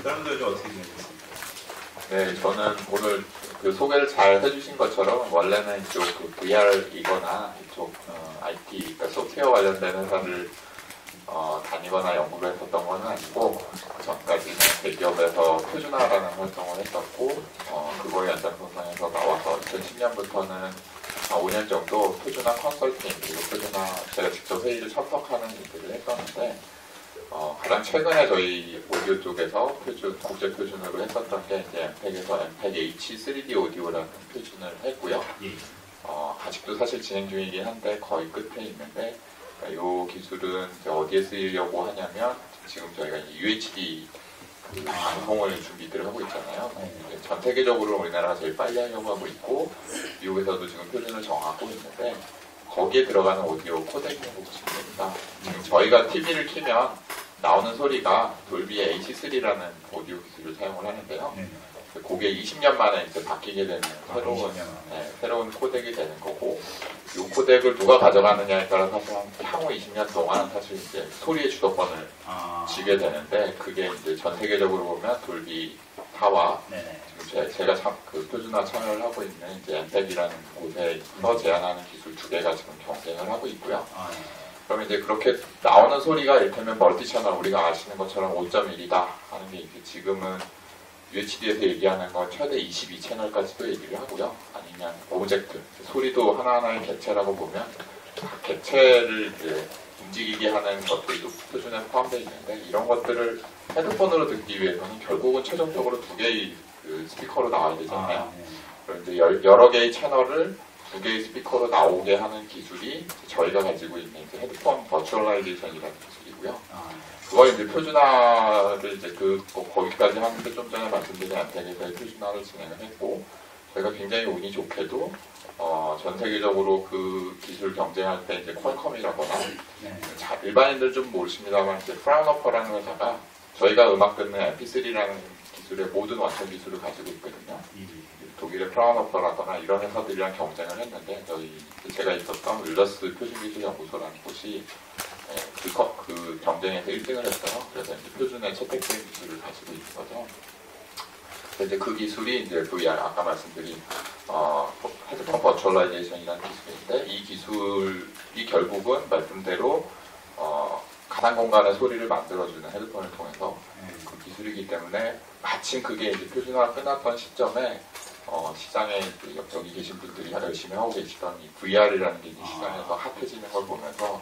사람들은 좀 어떻게 지내셨습니까? 네, 저는 오늘 그 소개를 잘 해주신 것처럼 원래는 이쪽 그 VR이거나 이쪽 IT, 그러니까 소프트웨어 관련된 회사를 다니거나 연구를 했었던 건 아니고 그 전까지는 대기업에서 표준화라는 활동을 했었고 그거의 연장선상에서 나와서 2010년부터는 한 5년 정도 표준화 컨설팅 그리고 표준화 제가 직접 회의를 참석하는 일들을 했었는데 가장 최근에 저희 오디오 쪽에서 국제 표준으로 했었던 게 이제 엠팩에서 엠팩 H3D 오디오라는 표준을 했고요. 아직도 사실 진행 중이긴 한데 거의 끝에 있는데 이 기술은 이제 어디에 쓰이려고 하냐면 지금 저희가 UHD 방송을 준비들을 하고 있잖아요. 전 세계적으로 우리나라가 제일 빨리 하려고 하고 있고 미국에서도 지금 표준을 정하고 있는데 거기에 들어가는 오디오 코덱이라고 보시면 됩니다. 지금 저희가 TV를 켜면 나오는 소리가 돌비의 H3라는 오디오 기술을 사용을 하는데요. 그게 20년 만에 이제 바뀌게 되는 새로운 코덱이 되는 거고, 이 코덱을 누가 가져가느냐에 따라 사실 향후 20년 동안 사실 이제 소리의 주도권을 쥐게 되는데, 그게 이제 전 세계적으로 보면 돌비 타와 지금 제가 참 그 표준화 참여를 하고 있는 이제 엠팩이라는 곳에서 제안하는 기술 두 개가 지금 경쟁을 하고 있고요. 그러면 이제 그렇게 나오는 소리가 이를테면 멀티 채널 우리가 아시는 것처럼 5.1이다 하는 게 이제 지금은 UHD에서 얘기하는 건 최대 22채널까지도 얘기를 하고요. 아니면 오브젝트, 소리도 하나하나의 객체라고 보면 객체를 이제 움직이게 하는 것들도 표준에 포함되어 있는데 이런 것들을 헤드폰으로 듣기 위해서는 결국은 최종적으로 두 개의 그 스피커로 나와야 되잖아요. 그런데 여러 개의 채널을 두 개의 스피커로 나오게 하는 기술이 저희가 가지고 있는 이제 헤드폰 버추얼라이제이션이라는 기술이고요. 그걸 이제 표준화를 이제 거기까지 하는데 좀 전에 말씀드린 엠팩에서의 표준화를 진행을 했고 저희가 굉장히 운이 좋게도 전 세계적으로 그 기술 경쟁할 때 이제 퀄컴이라거나 일반인들 좀 모르십니다만 이제 프라운어퍼라는 회사가 저희가 음악 듣는 MP3라는 기술의 모든 원천 기술을 가지고 있거든요. 독일의 프라운어퍼라거나 이런 회사들이랑 경쟁을 했는데 제가 있었던 윌러스 표준기술연구소라는 곳이 그 경쟁에서 1등을 했어요. 그래서 이제 표준의 채택된 기술을 가지고 있는 거죠. 이제 그 기술이 이제 VR 아까 말씀드린 헤드폰 버추얼라이제이션이라는 기술인데 이 기술이 결국은 말씀대로 가상 공간의 소리를 만들어주는 헤드폰을 통해서 그 기술이기 때문에 마침 그게 이제 표준화가 끝났던 시점에 시장에 여기 계신 분들이 열심히 하고 계시던 이 VR이라는 게 시장에서 핫해지는 걸 보면서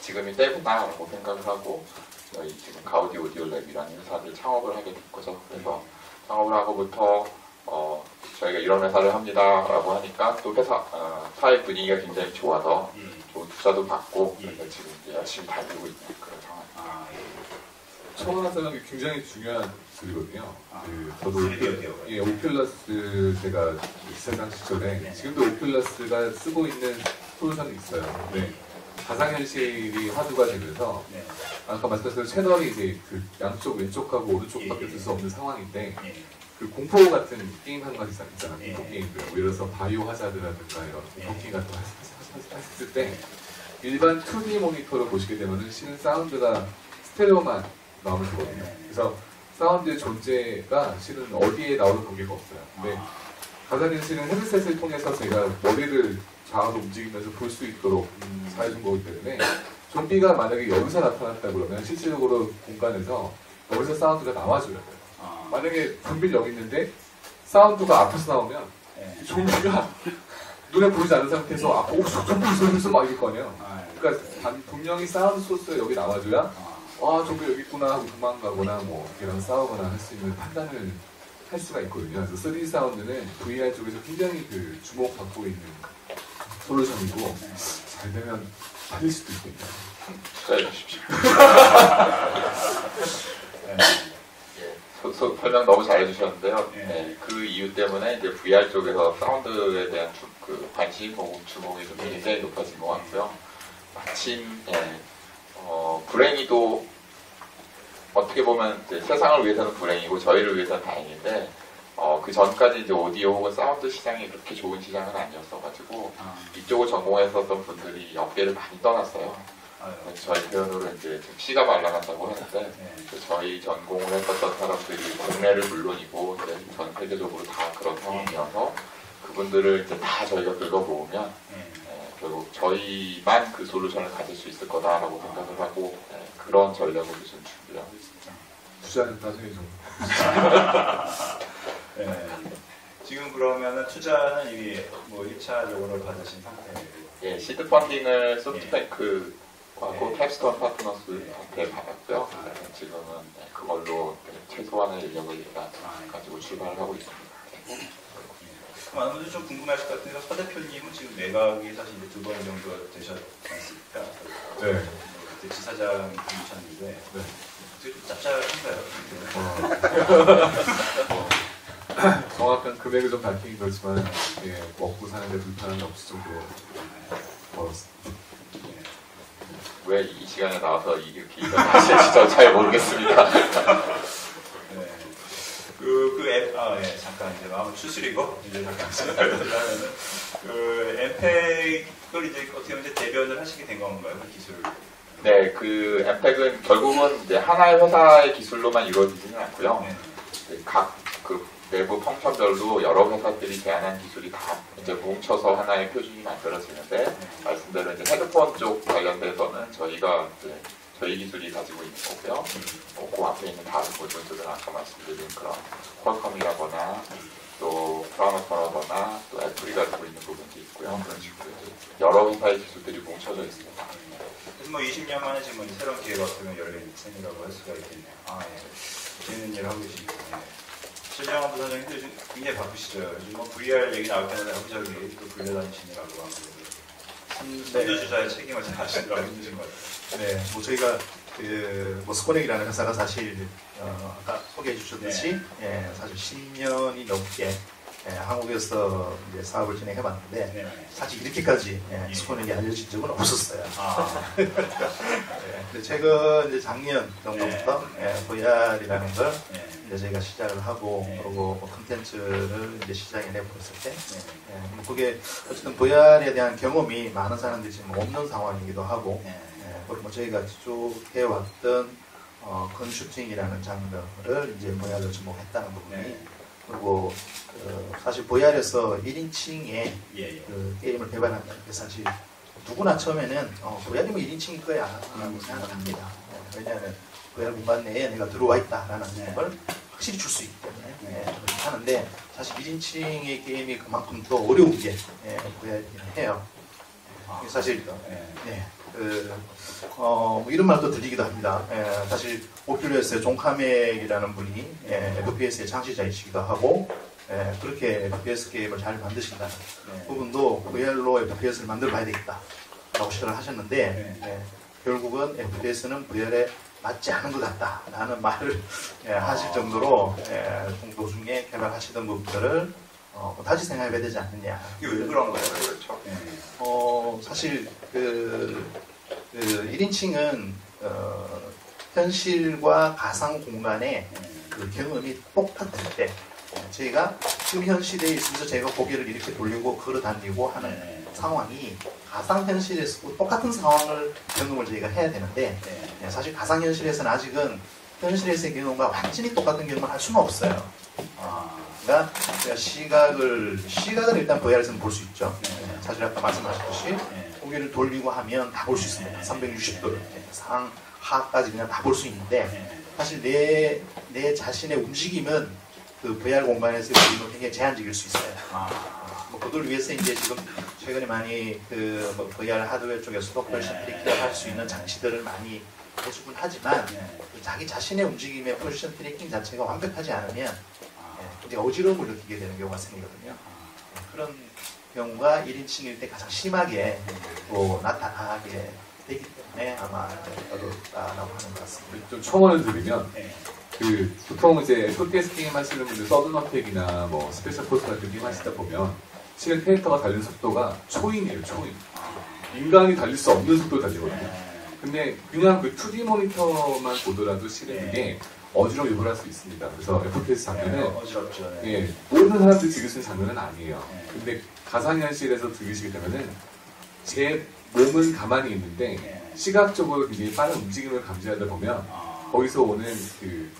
지금이 때구나라고 생각을 하고 저희 지금 가우디 오디오 랩이라는 회사를 창업을 하게 된 거죠. 그래서 창업을 하고부터 저희가 이런 회사를 합니다라고 하니까 또 사회 분위기가 굉장히 좋아서 좋은 투자도 받고 그래서 지금 이제 열심히 달리고 있는 그런 상황입니다. 청원하사는 굉장히 중요한 기술이거든요. 저도 오큘러스 제가 세상 시절에 지금도 오큘러스가 쓰고 있는 솔루션이 있어요. 네. 가상현실이 화두가 되면서 아까 말씀하신 채널이 이제 그 양쪽 왼쪽하고 오른쪽밖에 쓸 수 없는 상황인데 그 공포 같은 게임 한 가지 있잖아요. 공포 게임들. 예를 들어서 바이오 하자드라든가 이런 공포 게임 같은 거 했을 때 일반 2D 모니터로 보시게 되면은 실은 사운드가 스테레오만 나오면 되거든요. 그래서 사운드의 존재가 실은 어디에 나오는 관계가 없어요. 근데 가상현실은 헤드셋을 통해서 제가 머리를 좌우로 움직이면서 볼 수 있도록 사해준 거기 때문에 좀비가 만약에 여기서 나타났다 그러면 실질적으로 공간에서 여기서 사운드가 나와줘야 돼요. 만약에 좀비를 여기 있는데 사운드가 앞에서 나오면 좀비가 눈에 보이지 않는 상태에서 좀비 있어 막 이럴 거 아니에요. 그러니까 분명히 사운드 소스가 여기 나와줘야 좀비 여기 있구나 하고 도망가거나 뭐 걔랑 싸우거나 할 수 있는 판단을 할 수가 있거든요. 그래서 3D 사운드는 VR 쪽에서 굉장히 그 주목받고 있는 솔루션이고 잘 되면 팔릴 수도 있겠네요. 투자해 주십시오. 설명 너무 잘해주셨는데요. 그 이유 때문에 이제 VR 쪽에서 사운드에 대한 관심 혹은 주목이 좀 굉장히 높아진 것 같고요. 마침 불행히도 어떻게 보면 이제 세상을 위해서는 불행이고 저희를 위해서는 다행인데 그 전까지 이제 오디오 혹은 사운드 시장이 그렇게 좋은 시장은 아니었어가지고 이쪽을 전공했었던 분들이 업계를 많이 떠났어요. 저희 표현으로 이제 좀 씨가 말라간다고 하는데 저희 전공을 했었던 사람들이 국내를 물론이고 이제 전 세계적으로 다 그런 상황이어서 그분들을 이제 다 저희가 긁어모으면 결국 저희만 그 솔루션을 가질 수 있을 거다라고 생각을 하고 그런 전략으로 좀 준비를 하고 있습니다. 투자는 나중에 좀. 지금 그러면은 투자는 이게 뭐 1차적으로 받으신 상태예요? 예, 시드 펀딩을 소프트뱅크하고 캡스톤 파트너스한테 받았고요. 지금은 그걸로 최소한의 인력을 일단 가지고 출발을 하고 있습니다. 많은 분들이 좀 궁금하실 것 같은데 서 대표님은 지금 내각이 사실 이제 2번 정도 되셨지 않습니까? 네. 그때 지사장이셨는데 되게 좀 짭짤한가요? 정확한 금액을 좀 밝히긴 그렇지만 먹고 사는데 불편함이 없을 정도로 벌었습니다. 왜 이 시간에 나와서 이렇게 하실지 저 잘 모르겠습니다. 잠깐 이제 마음을 추스리고 이제 잠깐 시작하려면은 엠팩을 이제 어떻게 보면 이제 대변을 하시게 된 건가요, 그 기술을? 네, 그 엠팩은 결국은 이제 하나의 회사의 기술로만 이루어지지는 않고요. 각 그 내부 펑션별로 여러 회사들이 제안한 기술이 다 이제 뭉쳐서 하나의 표준이 만들어지는데 말씀대로 이제 헤드폰 쪽 관련돼서는 저희가 이제 저희 기술이 가지고 있는 거고요. 그 앞에 있는 다른 부분들은 아까 말씀드린 그런 퀄컴이라거나 또 프라모터라거나 또 애플이 가지고 있는 부분도 있고요. 그런 식으로 여러 회사의 기술들이 뭉쳐져 있습니다. 그래서 뭐 20년 만에 지금 새로운 기회가 어떻게 열린 셈이라고 할 수가 있겠네요. 재밌는 일을 하고 계시네요. 최재형 부사장님도 요즘 굉장히 바쁘시죠. 요즘 뭐 VR 얘기 나올 때마다 여기저기 또 불려다니시느라고 선두주자의 책임을 잘 하시느라고 힘드신 것 같아요. 네, 뭐 저희가 뭐 스코넥이라는 회사가 사실 아까 소개해 주셨듯이 사실 10년이 넘게 한국에서 이제 사업을 진행해봤는데 사실 이렇게까지 스코넥이 알려진 적은 없었어요. 근데 최근 이제 작년 정도부터 VR이라는 걸 이제 저희가 시작을 하고 그리고 뭐 컨텐츠를 이제 시장에 내보냈을 때 뭐 그게 어쨌든 VR에 대한 경험이 많은 사람들이 지금 없는 상황이기도 하고 그리고 뭐 저희가 쭉 해왔던 컨슈팅이라는 장르를 이제 VR로 접목했다는 부분이 그리고 사실 VR에서 1인칭의 그 게임을 개발한다는 게 사실 누구나 처음에는 VR이 뭐 1인칭일 거야 라고 생각을 합니다. 왜냐하면 VR 공간 내에 내가 들어와 있다라는 걸 확실히 줄 수 있기 때문에 그렇게 하는데 사실 1인칭의 게임이 그만큼 더 어려운 게 VR이긴 해요. 사실 뭐 이런 말도 들리기도 합니다. 사실 오큘러스의 존 카맥이라는 분이 FPS의 창시자이시기도 하고 그렇게 FPS 게임을 잘 만드신다는 부분도 VR로 FPS를 만들어 봐야 되겠다라고 시작을 하셨는데 결국은 FPS는 VR에 맞지 않은 것 같다라는 말을 하실 정도로 도중에 개발하시던 부분들을 다시 생각해봐야 되지 않느냐. 이게 왜 그런 거예요? 그렇죠. 사실 그 1인칭은 현실과 가상 공간의 그 경험이 똑같을 때 저희가 지금 현 시대에 있어서 제가 고개를 이렇게 돌리고 걸어다니고 하는 상황이 가상현실에서도 똑같은 상황을 경험을 저희가 해야 되는데 사실 가상현실에서는 아직은 현실에서의 경험과 완전히 똑같은 경험을 할 수는 없어요. 그러니까 시각을 일단 VR에서는 볼 수 있죠. 사실 아까 말씀하셨듯이 고개를 돌리고 하면 다 볼 수 있습니다. 360도를 상하까지 그냥 다 볼 수 있는데 사실 내 자신의 움직임은 그 VR 공간에서 굉장히 제한적일 수 있어요. 뭐 그걸 위해서 이제 지금 최근에 많이 뭐 VR 하드웨어 쪽에서도 포지션 트래킹을 할 수 있는 장치들을 많이 해주곤 하지만 자기 자신의 움직임의 포지션 트래킹 자체가 완벽하지 않으면 이제 어지러움을 느끼게 되는 경우가 생기거든요. 그런 경우가 1인칭일 때 가장 심하게 또 나타나게 되기 때문에 아마 어렵다라고 하는 것 같습니다. 좀 첨언을 드리면 보통 이제 FPS 게임 하시는 분들 서든어택이나 뭐 스페셜 포스 같은 게임 하시다 보면 실은 캐릭터가 달리는 속도가 초인이에요, 초인. 인간이 달릴 수 없는 속도로 달리거든요. 근데 그냥 그 2D 모니터만 보더라도 실은 이게 어지러움을 유발할 수 있습니다. 그래서 FPS 장면은 어지럽죠. 모든 사람들이 즐길 수 있는 장면은 아니에요. 근데 가상현실에서 즐기시게 되면은 제 몸은 가만히 있는데 시각적으로 굉장히 빠른 움직임을 감지하다 보면 거기서 오는 그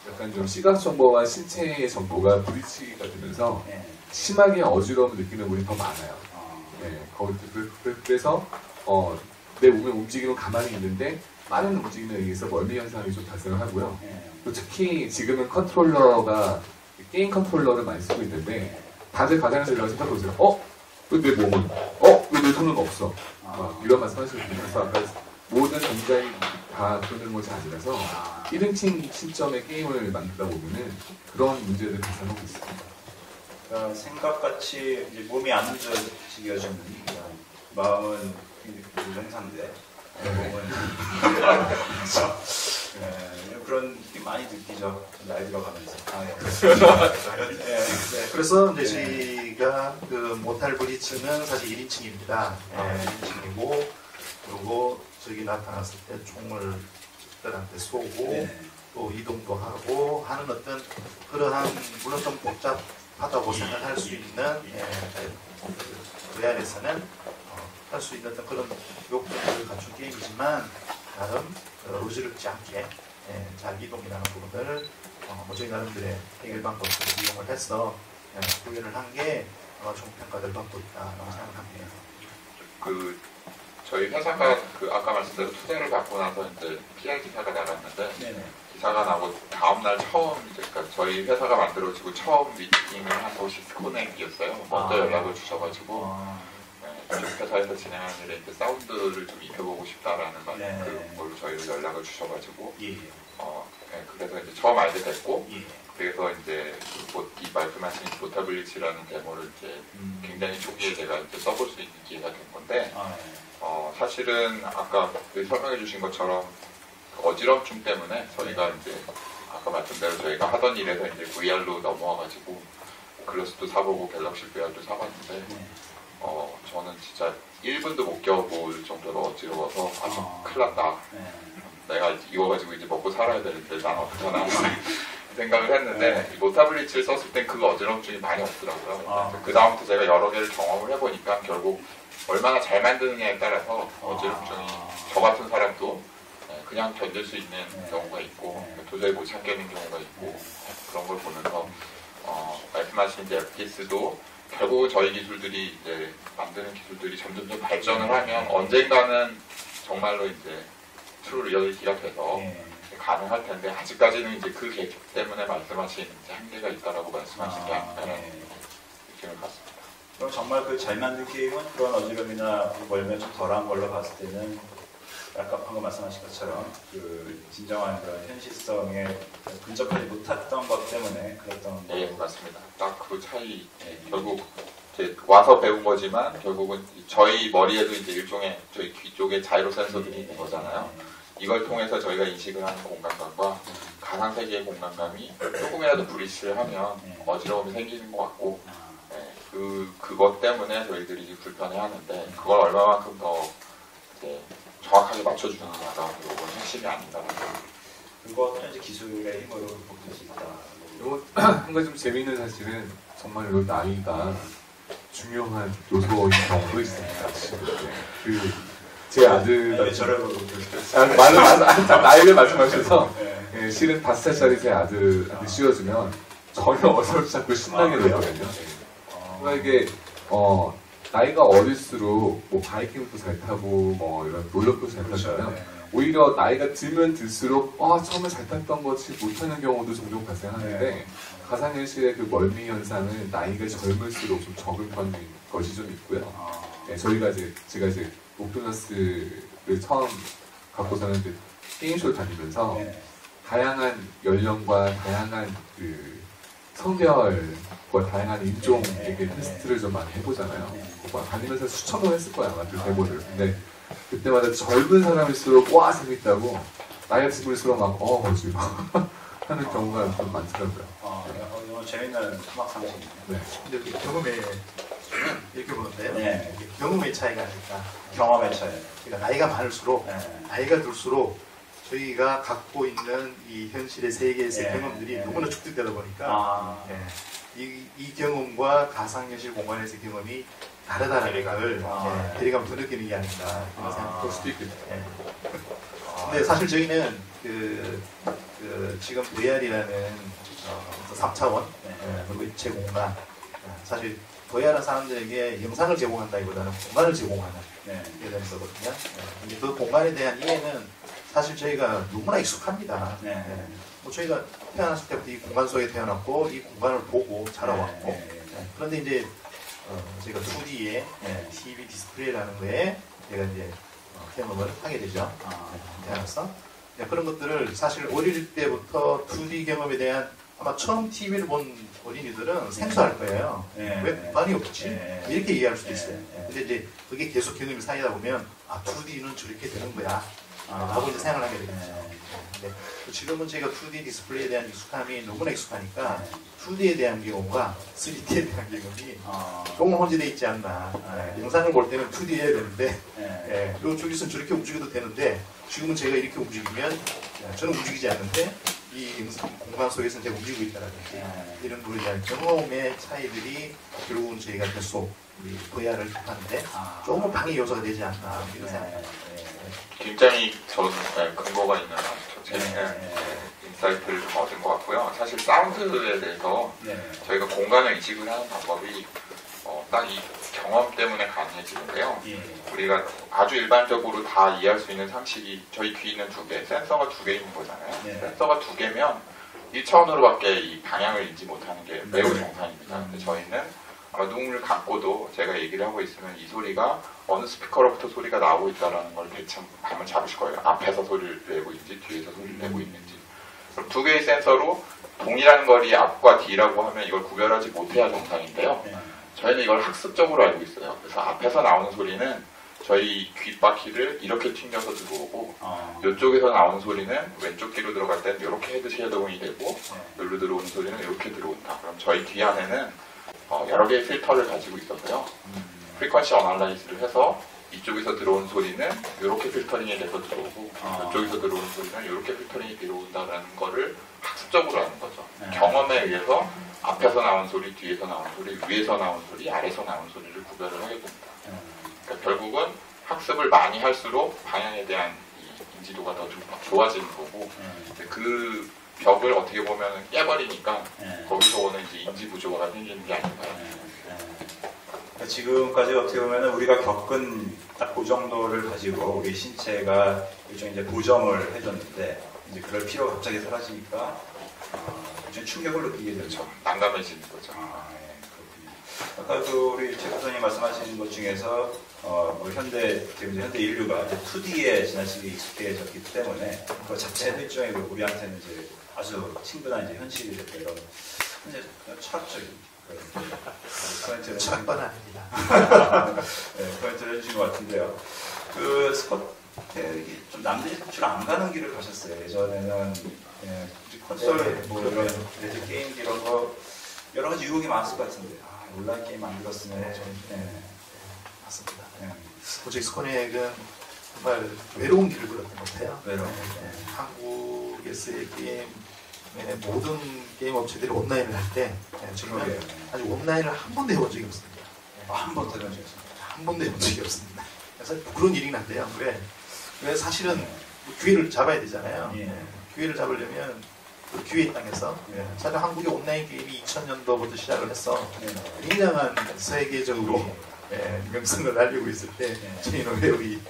약간 좀 시각 정보와 신체의 정보가 부딪히기가 되면서 심하게 어지러움을 느끼는 분이 더 많아요. 그래서 내 몸의 움직임은 가만히 있는데 빠른 움직임에 의해서 멀미 현상이 좀 발생을 하고요. 또 특히 지금은 컨트롤러가 게임 컨트롤러를 많이 쓰고 있는데 다들 가장에서 이런 생각 보세요. 왜 내 몸은? 왜 내 손은 없어? 이런 말씀하시거든요. 그래서 아까 모든 동작이 다 그러는 것이 아니라서 1인칭 시점에 게임을 만들다 보면은 그런 문제들이 발생하고 있습니다. 그러니까 생각같이 이제 몸이 안 움직이게 해주는 마음은 형상인데 몸은 그런 게 많이 느끼죠. 나이 들어가면서. 그래서 이제 저희가 그 모탈 브리츠는 사실 1인칭입니다. 1인칭이고 그리고 저기 나타났을 때 총을 적들한테 쏘고 또 이동도 하고 하는 어떤 그러한 물론 좀 복잡하다고 생각할 수 있는 VR에서는 할 수 있는 어떤 그런 요건을 갖춘 게임이지만 나름 어지럽지 않게 잘 이동이라는 부분을 저희 나름대로의 해결 방법을 이용을 해서 구현을 한 게 좋은 평가를 받고 있다고 생각합니다. 저희 회사가 아까 말씀드린 투자를 받고 나서 이제 PR 기사가 나갔는데 기사가 나고 다음날 처음 그러니까 저희 회사가 만들어지고 처음 미팅을 한 곳이 스코넥이었어요. 먼저 연락을 주셔가지고 회사에서 진행하는 일에 이제 사운드를 좀 입혀보고 싶다라는 걸로 저희를 연락을 주셔가지고 그래서 이제 처음 알게 됐고 그래서 이제 이 말씀하신 모타블리치라는 데모를 이제 굉장히 초기에 제가 이제 써볼 수 있는 기회가 된 건데 사실은 아까 설명해 주신 것처럼 어지럼증 때문에 저희가 이제 아까 말씀대로 저희가 하던 일에서 이제 VR로 넘어와가지고 오큘러스도 사보고 갤럭시 VR도 사봤는데 저는 진짜 1분도 못 겨워볼 정도로 어지러워서 큰일 났다. 내가 이거 가지고 이제 먹고 살아야 되는데 난 어떡하나 생각을 했는데 모타블리치를 썼을 땐 그 어지럼증이 많이 없더라고요. 그 다음부터 제가 여러 개를 경험을 해보니까 결국 얼마나 잘 만드느냐에 따라서 어지럼증이 저 같은 사람도 그냥 견딜 수 있는 경우가 있고 도저히 못 참겠는 경우가 있고 그런 걸 보면서 말씀하신 이제 FPS도 결국 저희 기술들이 이제 만드는 기술들이 점점 발전을 하면 언젠가는 정말로 이제 트루 리얼리티가 돼서 가능할 텐데 아직까지는 이제 그 계획 때문에 말씀하신 이제 한계가 있다라고 말씀하신 게 아닌가라는 느낌을 받습니다. 그럼 정말 그 잘 만든 게임은 그런 어지럼이나 멀면 좀 덜한 걸로 봤을 때는 아까 방금 말씀하신 것처럼 그 진정한 그런 현실성에 근접하지 못했던 것 때문에 그랬던 네, 맞습니다. 딱 그 차이. 결국 이제 와서 배운 거지만 결국은 저희 머리에도 이제 일종의 저희 귀 쪽에 자이로 센서들이 있는 거잖아요. 이걸 통해서 저희가 인식을 하는 공간감과 가상 세계의 공간감이 조금이라도 불일치를 하면 어지러움이 생기는 것 같고 그것 때문에 저희들이 불편해하는데 그걸 얼마만큼 더 이제 정확하게 맞춰주느냐가 그건 핵심이 아닌가라는 그것도 이제 기술의 힘으로 극복될 수 있다. 그리고 한 가지 좀 재미있는 사실은 정말로 나이가 중요한 요소인 경우도 있습니다. 제 아들 저를 보고 나이를 말씀하셔서 실은 5살짜리 제 아들한테 씌워주면 전혀 어설프지 않고 신나게 놀거든요. 그러니까 이게 나이가 어릴수록 뭐 바이킹도 잘 타고 뭐 이런 롤러도 잘 타잖아요. 오히려 나이가 들면 들수록 처음에 잘 탔던 것이 못하는 경우도 종종 발생하는데 가상현실의 그 멀미 현상은 나이가 젊을수록 좀 적은 편인 것이 좀 있고요. 제가 이제 오큘러스를 처음 갖고서는 이제 게임쇼를 다니면서 다양한 연령과 다양한 그 성별과 다양한 인종에게 테스트를 좀 많이 해보잖아요. 다니면서 수천 번 했을 거야, 아마 그 데모를. 근데 그때마다 젊은 사람일수록 와 재밌다고 나이가 들수록 막 어지러워 하는 경우가 좀 많더라고요. 너무 재밌는 수학 상식이네요. 네. 근데 경험의 이렇게 보는데요. 경험의 차이가 아닐까. 경험의 차이. 그러니까 나이가 많을수록 나이가 들수록 저희가 갖고 있는 이 현실의 세계에서의 예, 경험들이 예. 너무나 축적되다 보니까 아, 예, 이 경험과 가상현실 공간에서의 경험이 다르다는 걸 아, 대리감을 더 느끼는 게 아닌가 그런 생각이 그럴 수도 있겠죠. 예. 근데 사실 저희는 지금 VR이라는 3차원 그리고 입체 공간 사실 VR은 사람들에게 영상을 제공한다기보다는 공간을 제공하는 네. 이런 거거든요. 근데 그 공간에 대한 이해는 사실 저희가 너무나 익숙합니다. 네. 뭐 저희가 태어났을 때부터 이 공간 속에 태어났고 이 공간을 보고 자라왔고 네. 그런데 이제 저희가 2D의 TV 디스플레이라는 거에 제가 이제 경험을 하게 되죠. 태어나서 그런 것들을 사실 어릴 때부터 2D 경험에 대한 아마 처음 TV를 본 어린이들은 생소할 거예요. 네. 왜 공간이 없지? 네. 이렇게 이해할 수도 있어요. 네. 근데 이제 그게 계속 경험이 쌓이다 보면 2D는 저렇게 되는 거야. 라고 이제 생각을 하게 되겠죠. 근데 지금은 제가 2D 디스플레이에 대한 익숙함이 너무나 익숙하니까 2D에 대한 경험과 3D에 대한 경험이 조금 혼재되어 있지 않나. 영상을 볼 때는 2D 해야 되는데 저기서는 저렇게 움직여도 되는데 지금은 제가 이렇게 움직이면 저는 움직이지 않는데 이 공간 속에서는 제가 움직이고 있다라든지 이런 부분에 대한 경험의 차이들이 결국은 저희가 계속 우리 VR을 하는데 조금은 방해 요소가 되지 않나 이런 생각입니다. 굉장히 저는 근거가 있는 재밌는 인사이트를 좀 얻은 것 같고요. 사실 사운드에 대해서 저희가 공간을 인식을 하는 방법이 딱 이 경험 때문에 가능해지는데요. 우리가 아주 일반적으로 다 이해할 수 있는 상식이 저희 귀는 2개, 센서가 2개 있는 거잖아요. 센서가 2개면 1차원으로밖에 이 방향을 인지 못하는 게 매우 정상입니다. 근데 저희는 아마 눈을 감고도 제가 얘기를 하고 있으면 이 소리가 어느 스피커로부터 소리가 나오고 있다는 걸 대충 감을 잡으실 거예요. 앞에서 소리를 내고 있는지 뒤에서 소리를 내고 있는지. 그럼 2개의 센서로 동일한 거리 앞과 뒤라고 하면 이걸 구별하지 못해야 정상인데요. 저희는 이걸 학습적으로 알고 있어요. 그래서 앞에서 나오는 소리는 저희 귓바퀴를 이렇게 튕겨서 들어오고 이쪽에서 나오는 소리는 왼쪽 귀로 들어갈 때는 이렇게 헤드 쉐더링이 되고 여기로 들어오는 소리는 이렇게 들어온다. 그럼 저희 귀 안에는 여러 개의 필터를 가지고 있어서요. 프리퀀시 어널라이즈를 해서 이쪽에서 들어오는 소리는 이렇게 필터링이 돼서 들어오고 이쪽에서 들어오는 소리는 이렇게 필터링이 들어온다는 거를 학습적으로 하는 거죠. 경험에 의해서 앞에서 나온 소리, 뒤에서 나온 소리, 위에서 나온 소리, 아래에서 나온 소리를 구별을 하게 됩니다. 그러니까 결국은 학습을 많이 할수록 방향에 대한 이 인지도가 더 좋아지는 거고 그 벽을 어떻게 보면 깨버리니까 거기서 오는 이제 인지 부조화가 생기는 게 아닌가요? 지금까지 어떻게 보면 우리가 겪은 딱 그 정도를 가지고 우리 신체가 일종의 이제 보정을 해줬는데 이제 그럴 필요가 갑자기 사라지니까 좀 충격을 느끼게 되죠. 난감해지는 거죠. 그렇군요. 아까 그 우리 최 교수님 말씀하신 것 중에서 뭐 지금 현대 인류가 이제 2D에 지나치게 익숙해졌기 때문에 그 자체도 일종의 우리한테는 이제 아주 친근한 이제 현실이 됐다 이런 현재 철학적인 코멘트를 철학반 아닙니다. 코멘트를 해주신 것 같은데요. 그 스코텍이 좀 남들이 줄 안 가는 길을 가셨어요. 예전에는 콘솔 뭐 이런 레저 게임기 이런 거 여러 가지 유혹이 많았을 것 같은데 온라인 게임 만들었으면 맞습니다. 저희 스코텍은 정말 외로운 길을 걸었던 것 같아요. 한국에서의 게임의 모든 게임 업체들이 온라인을 할 때 지금 아직 온라인을 한 번도 해본 적이 없습니다. 한 번도 해본 적이 없습니다. 한 번도 해본 적이 없습니다. 그래서 그런 일이긴 한데요. 왜 사실은 기회를 잡아야 되잖아요. 기회를 잡으려면 그 기회의 땅에서 사실 한국의 온라인 게임이 2000년도부터 시작을 해서 굉장한 세계적으로 명성을 날리고 있을 때 저희는 왜 우리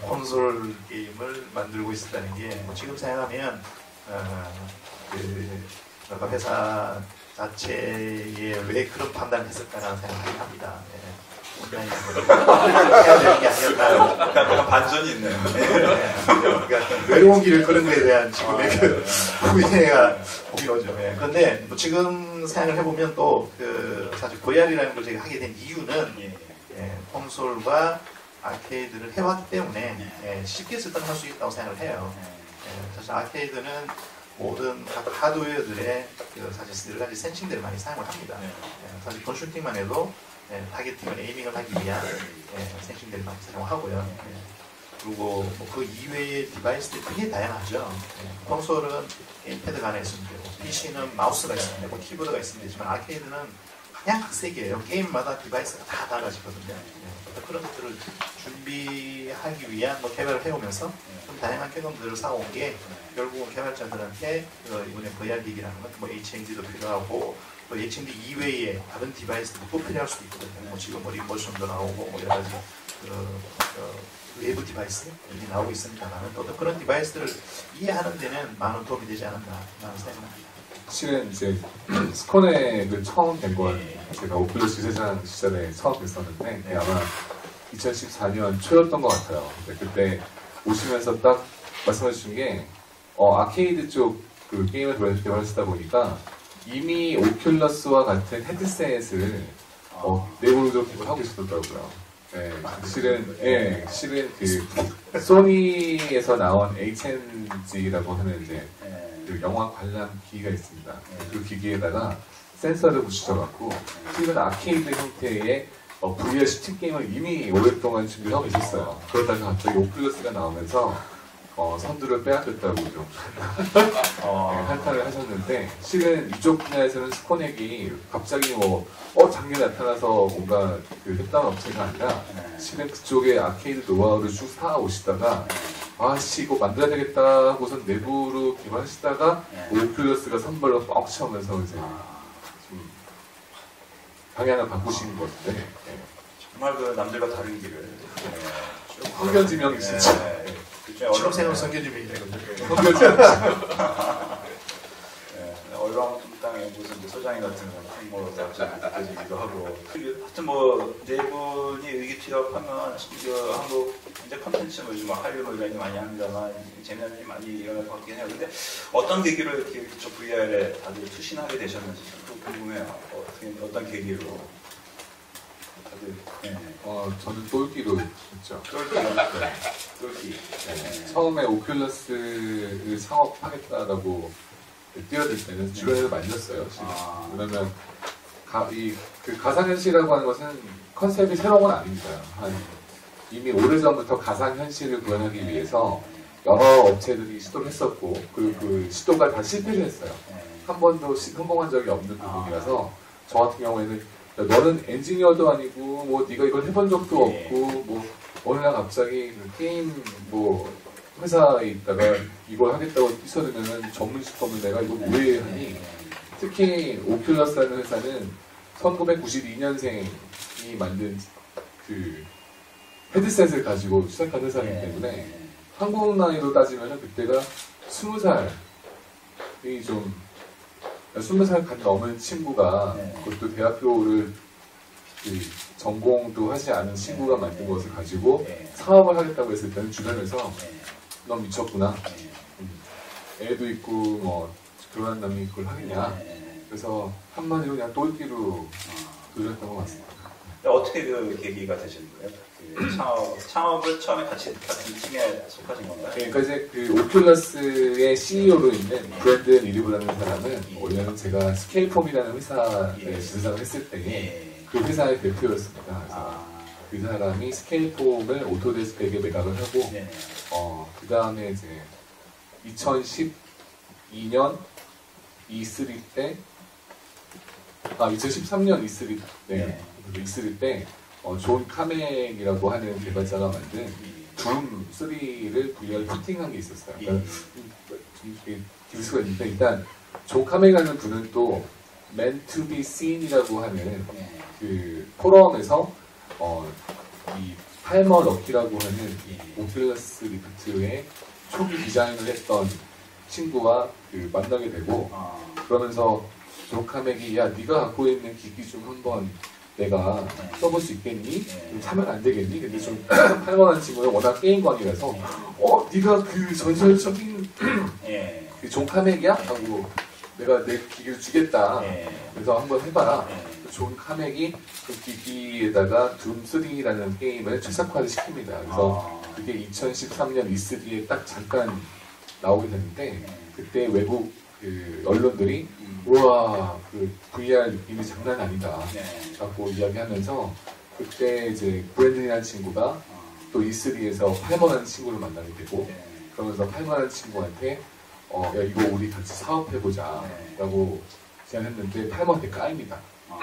콘솔 게임을 만들고 있었다는 게 지금 생각하면 그 회사 자체에 왜 그런 판단을 했을까라는 생각을 합니다. 온라인 해야 되는 게 아니었나. 약간 반전이 있네요. 그러니까 외로운 길을 걸은 거에 대한 지금의 그 후회가 보긴 오죠. 그런데 뭐 지금 생각을 해보면 또 사실 VR이라는 걸 제가 하게 된 이유는 콘솔과 아케이드를 해왔기 때문에 쉽게 설득할 수 있다고 생각을 해요. 사실 아케이드는 모든 각 하드웨어들의 사실 여러 가지 센싱들을 많이 사용을 합니다. 사실 건 슈팅만 해도 타겟팅을 에이밍을 하기 위한 센싱들을 많이 사용하고요. 그리고 뭐 그 이외의 디바이스들이 굉장히 다양하죠. 콘솔은 게임패드가 하나 있으면 되고 PC는 마우스가 있으면 되고 키보드가 있으면 되지만 아케이드는 그냥 각색이에요. 게임마다 디바이스가 다 달라지거든요. 그런 것들을 준비하기 위한 뭐 개발을 해오면서 좀 다양한 경험들을 쌓아온 게 결국은 개발자들한테 이번에 VR 기기라는 건 뭐 HMD도 필요하고 또 HMD 이외에 다른 디바이스도 또 필요할 수도 있거든요. 뭐 지금 뭐 리모션도 나오고 뭐 여러 가지 외부 디바이스들이 나오고 있습니다만 또 그런 디바이스들을 이해하는 데는 많은 도움이 되지 않았나 생각합니다. 실은 이제 스코넥을 처음 된 건 제가 오플러스 세상 시절에 처음 뵀었는데 아마 2014년 초였던 것 같아요. 그때 오시면서 딱 말씀해 주신 게 아케이드 쪽 그 게임을 개발하시다 보니까 이미 오큘러스와 같은 헤드셋을 내부적으로 개발하고 있었더라고요. 네, 실은 그 소니에서 나온 HMG라고 하는 이제 그 영화 관람 기기가 있습니다. 그 기기에다가 센서를 붙이셔갖고 실은 아케이드 형태의 VR 슈팅 게임을 이미 오랫동안 준비를 하고 있었어요. 그러다가 갑자기 오플러스가 나오면서 선두를 빼앗겼다고 좀 한탄을 하셨는데 실은 이쪽 분야에서는 스코넥이 갑자기 장르 나타나서 뭔가 그 했다는 업체가 아니라 실은 그쪽에 아케이드 노하우를 쭉 쌓아오시다가 아씨 이거 만들어야 되겠다 하고선 내부로 개발하시다가 오플러스가 선발로 뻑 쳐오면서 이제 좀 방향을 바꾸신 것 같은데 정말 그 남들과 다른 길을 성견지명이시죠. 초록색은 성견지명이라거든요. 얼렁뚱땅에 무슨 이제 소장이 같은 뭐 느껴지기도 하고 하여튼 뭐 네 분이 의기 투합하면 심지어 한국 이제 컨텐츠 뭐 요즘 한류 얘기 많이 합니다만 재미난 일이 많이 일어날 것 같긴 해요. 근데 어떤 계기로 이렇게 그쪽 VR에 다들 투신하게 되셨는지 좀 궁금해요. 어떤 계기로 다들 저는 똘끼로 했죠. 똘끼. 처음에 오큘러스를 창업하겠다라고 뛰어들 때는 주변에서 말렸어요. 왜냐면 그 가상현실이라고 하는 것은 컨셉이 새로운 건 아닙니다. 이미 오래전부터 가상현실을 구현하기 위해서 여러 업체들이 시도를 했었고 그 시도가 다 실패를 했어요. 한 번도 성공한 적이 없는 부분이라서 저 같은 경우에는 너는 엔지니어도 아니고 뭐 네가 이걸 해본 적도 없고 뭐 어느 날 갑자기 게임 뭐 회사에 있다가 이걸 하겠다고 뛰쳐들면은 전문직 없는 내가 이거 왜 하니? 특히 오큘러스라는 회사는 1992년생이 만든 그 헤드셋을 가지고 시작한 회사이기 때문에 한국 나이로 따지면 그때가 20살이 좀 20살 간 넘은 친구가 그것도 대학교를 그 전공도 하지 않은 친구가 만든 것을 가지고 사업을 하겠다고 했을 때는 주변에서 넌 미쳤구나. 애도 있고 뭐 결혼한 남이 그걸 하겠냐. 그래서 한마디로 그냥 똘끼로 도전했던 것 같습니다. 어떻게 그 계기가 되신 거예요? 그 창업을 처음에 같은 팀에 속하신 건가요? 그러니까 이제 그 오큘러스의 CEO로 있는 브랜든 리리브라는 사람은 원래는 제가 스케일폼이라는 회사에 지사를 했을 때 그 회사의 대표였습니다. 그래서 그 사람이 스케일폼을 오토데스크에게 매각을 하고 그 다음에 이제 2012년 E3 때 2013년 E3 E3 때 존 카맥이라고 하는 개발자가 만든 둠 3를 VR 피팅한 게 있었어요. 그러니까 좀 기술수가 있는데 일단 존 카맥이라는 분은 또 Man to be Seen이라고 하는 그 포럼에서 이 팔머 럭키라고 하는 오큘러스 리프트의 초기 디자인을 했던 친구와 그 만나게 되고 그러면서 존 카맥이 야 네가 갖고 있는 기기 좀 한번 내가 써볼 수 있겠니? 좀 사면 안 되겠니? 근데 좀 팔머라는 친구는 워낙 게임광이라서 네가 그 전설적인 그 존 카맥이야? 하고 내가 내 기기를 주겠다. 그래서 한번 해봐라. 존 카맥이 그 기기에다가 둠3라는 게임을 최적화를 시킵니다. 그래서 그게 2013년 E3에 딱 잠깐 나오게 됐는데 그때 외국 그 언론들이 우와 그 VR 느낌이 장난 아니다 라고 이야기하면서 그때 이제 브랜든이라는 친구가 또 E3에서 팔먼한 친구를 만나게 되고 네. 그러면서 팔먼한 친구한테 야 이거 우리 같이 사업해보자 네. 라고 제안했는데 팔먼한테 까입니다. 아,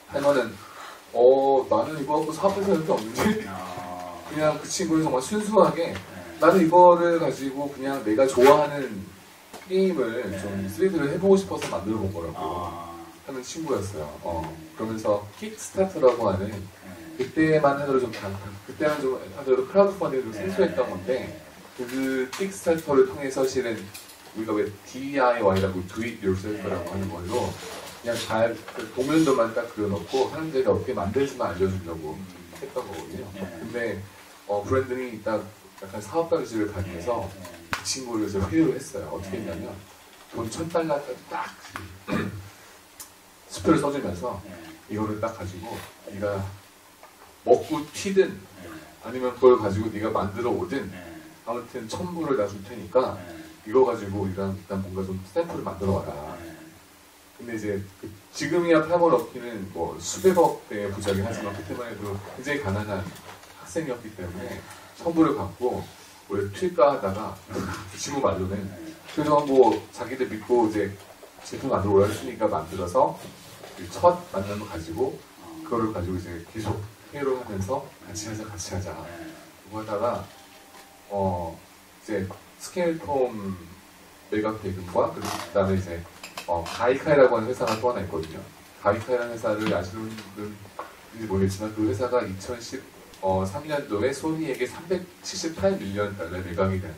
팔먼은 나는 이거 갖고 사업해서 할 게 없는데 그냥 그 친구는 정말 순수하게 네. 나는 이거를 가지고 그냥 내가 좋아하는 게임을 네. 좀 3D를 해보고 싶어서 만들어 본 거라고 아, 하는 친구였어요. 그러면서 킥스타터라고 하는 네. 그때만 하더라도 그때만 좀 하더라도 크라우드 펀딩이 좀 생소했던 네. 건데 그 킥스타터를 통해서 실은 우리가 왜 DIY라고 Do It Yourself라고 하는 걸로 그냥 잘 도면도만 딱 그려놓고 사람들이 어떻게 만들지만 알려주려고 했던 거거든요. 네. 근데 브랜든이 딱 약간 사업가의식을 가지면서 그 친구를 이제 회유를 했어요. 어떻게 했냐면 돈 $1,000까지 딱 수표를 써주면서 이거를 딱 가지고 네가 먹고 튀든 아니면 그걸 가지고 네가 만들어 오든 아무튼 $1,000를 나 줄 테니까 이거 가지고 일단 뭔가 좀 샘플을 만들어 와라. 근데 이제 지금이야 팔먼 럭키는 뭐 수백억 대의 부자긴 하지만 그때만 해도 굉장히 가난한 학생이었기 때문에 $1,000을 갖고 원래 튈까 하다가 그 친구 말로는 그래서 뭐 자기들 믿고 이제 제품 만들어 오라 했으니까 만들어서 그 첫 만남을 가지고 그거를 가지고 이제 계속 회의를 하면서 같이 하자 그거 하다가 이제 스케일폼 매각 대금과 그다음에 이제 가이카이라고 하는 회사가 또 하나 있거든요. 가이카이라는 회사를 아시는 분들인지 모르겠지만 그 회사가 2013년도에 소니에게 $378 밀리언 매각이 된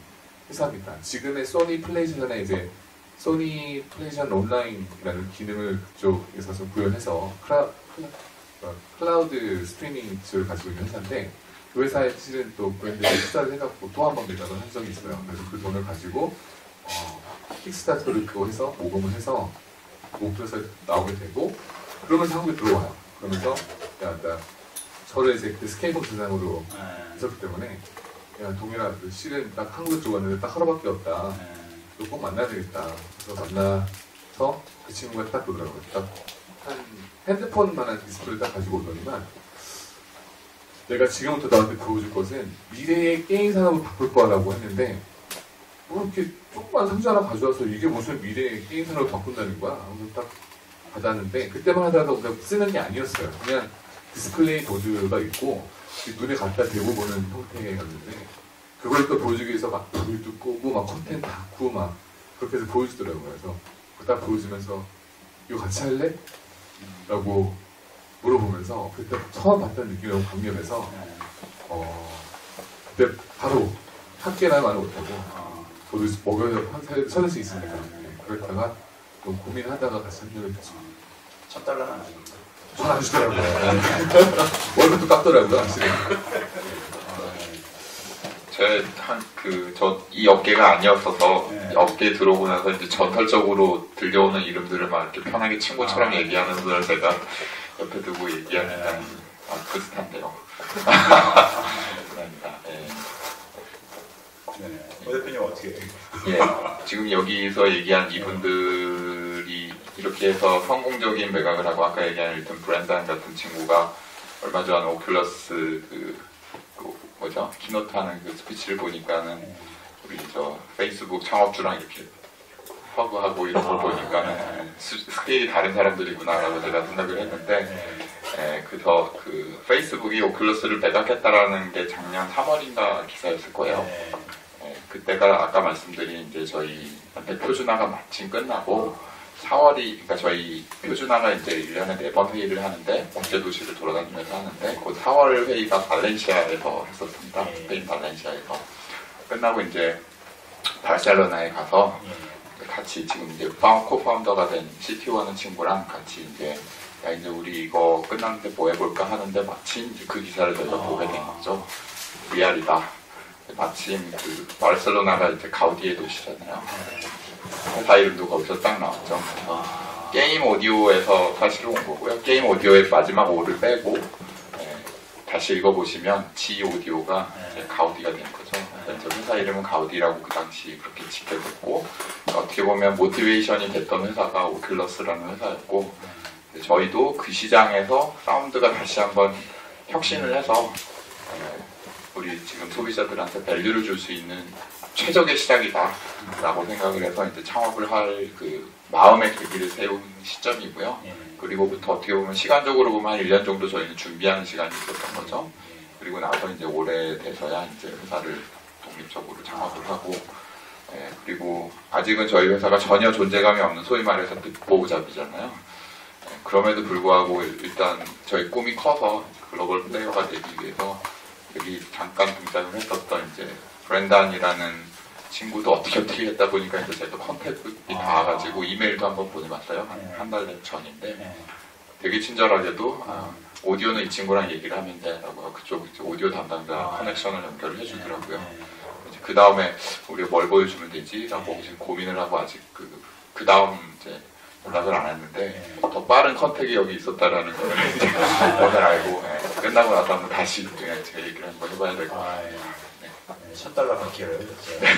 회사입니다. 지금의 소니 플레이스테이션에 이제 소니 플레이스테이션 온라인이라는 기능을 그쪽에서 좀 구현해서 클라우드 스트리밍을 가지고 있는 회사인데 그 회사에 실은 또 브랜드에 투자를 해갖고 또 한 번 매각을 한 적이 있어요. 그래서 그 돈을 가지고 킥스타터를 또 해서 모금을 해서 목표에서 나오게 되고 그러면서 한국에 들어와요. 그러면서 나 저를 이제 그 스케이프 대상으로 있었기 때문에 야 동일아 실은 딱 한국에 들어왔는데 딱 하루밖에 없다. 너 꼭 만나야 되겠다. 그래서 만나서 그 친구가 딱 그러더라고요. 딱 한 핸드폰만한 디스플레이를 딱 가지고 오더니만 내가 지금부터 너한테 보여줄 것은 미래의 게임 산업을 바꿀 거라고 했는데 뭐 이렇게 조그만 상자 하나 가져와서 이게 무슨 미래의 게임 산업을 바꾼다는 거야? 하면서 딱 받았는데 그때만 하더라도 그냥 쓰는 게 아니었어요. 그냥 디스플레이 보드가 있고 눈에 갖다 대고 보는 형태였는데 그걸 또 보여주기 위해서 막 불도 끄고 막 컨텐츠 닫고 막 그렇게 해서 보여주더라고요. 그래서 그거 딱 보여주면서 이거 같이 할래? 라고 물어보면서 그때 처음 봤던 느낌이 너무 강렬해서 그때 바로 학계나 말을 못하고 저도 먹여서 찾을 수 있으니까 그랬다가 좀 고민하다가 같이 합류를 했죠. $1,000는 안 주는데. 안 주더라고요. 월급도 깎더라고요, 확실히. 이 업계가 아니었어서 네. 업계에 들어오고 나서 이제 전설적으로 들려오는 이름들을 막 이렇게 편하게 친구처럼 얘기하는 분을 제가 옆에 두고 얘기하니까 비슷한데요. 감사합니다. 네. 대표님 어떻게 돼요? 지금 여기서 얘기한 이분들이 이렇게 해서 성공적인 매각을 하고 아까 얘기한 일튼 브랜단 같은 친구가 얼마 전 오큘러스 키노트 하는 그 스피치를 보니까는 우리 페이스북 창업주랑 이렇게 허그하고 이런 걸 보니까는 스케일이 다른 사람들이구나라고 제가 생각을 했는데 그래서 그 페이스북이 오큘러스를 매각했다라는 게 작년 3월인가 기사였을 거예요. 그때가 아까 말씀드린 이제 저희 표준화가 마침 끝나고 4월이 그러니까 저희 표준화가 이제 1년에 4번 회의를 하는데 국제 도시를 돌아다니면서 하는데 그 4월 회의가 발렌시아에서 했었습니다. 스페인 발렌시아에서 끝나고 이제 바르셀로나에 가서 같이 지금 이제 코파운더가 된 CTO 하는 친구랑 같이 이제 이제 우리 이거 끝났는데 뭐 해볼까 하는데 마침 이제 그 기사를 저희가 보게 된 거죠. VR이다. 마침 그 바르셀로나가 이제 가우디의 도시잖아요. 회사 이름도 거기서 딱 나왔죠. 게임 오디오에서 사실 온 거고요. 게임 오디오의 마지막 O를 빼고 다시 읽어보시면 G 오디오가 이제 가우디가 된 거죠. 그래서 회사 이름은 가우디라고 그 당시 그렇게 지켜졌고 어떻게 보면 모티베이션이 됐던 회사가 오큘러스라는 회사였고 저희도 그 시장에서 사운드가 다시 한번 혁신을 해서 우리 지금 소비자들한테 밸류를 줄 수 있는 최적의 시작이다라고 생각을 해서 이제 창업을 할 그 마음의 계기를 세운 시점이고요. 그리고부터 어떻게 보면 시간적으로 보면 한 1년 정도 저희는 준비하는 시간이 있었던 거죠. 그리고 나서 이제 오래돼서야 이제 회사를 독립적으로 창업을 하고, 그리고 아직은 저희 회사가 전혀 존재감이 없는 소위 말해서 늑보잡이잖아요. 그럼에도 불구하고 일단 저희 꿈이 커서 글로벌 플레이어가 되기 위해서 여기 잠깐 등장을 했었던 이제 브랜단이라는 친구도 어떻게 했다 보니까 이제 제가 컨택이 닿아가지고 이메일도 한번 보내봤어요. 한 달 전인데 되게 친절하게도 오디오는 이 친구랑 얘기를 하면 돼라고 그쪽 이제 오디오 담당자 커넥션을 연결을 해주더라고요. 그 다음에 우리가 뭘 보여주면 되지라고 지금 고민을 하고 아직 그 다음 이제 연락을 안 했는데 더 빠른 컨택이 여기 있었다라는 걸 오늘 알고 끝나고 나서 한번 다시 그냥 제 얘기를 한번 해봐야 될 것 같아요. $1,000 받기로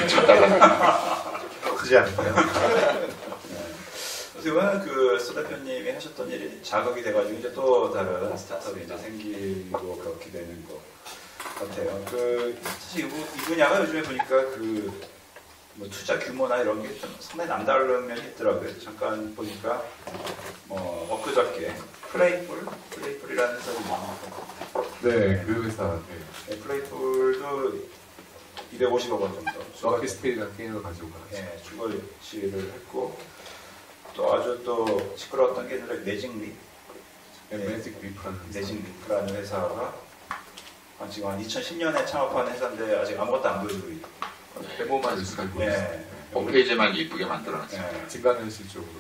$1,000 크지 않을까요? 어떻게 보면 소 대표님이 하셨던 일이 자극이 돼가지고 이제 또 다른 스타트업이 이제 생기고 그렇게 되는 것 같아요. 사실 이 분야가 요즘에 보니까 뭐 투자 규모나 이런 게 좀 상당히 남다른 면이 있더라고요. 잠깐 보니까 엊그저께 플레이풀이라는 회사도 네, 그 회사. 네. 플레이풀도 250억 원 정도. 오케스트레이라는 게임을 가지고 네, 주거 유치를 했고 또 아주 또 시끄러웠던 게 매직립. 매직립이라는 회사가 지금 한 2010년에 창업한 회사인데 아직 아무것도 안 보여주고 있고 데모만 유출하고 있어요. 홈페이지만 이쁘게 만들어놨어요. 네. 진간현실 쪽으로.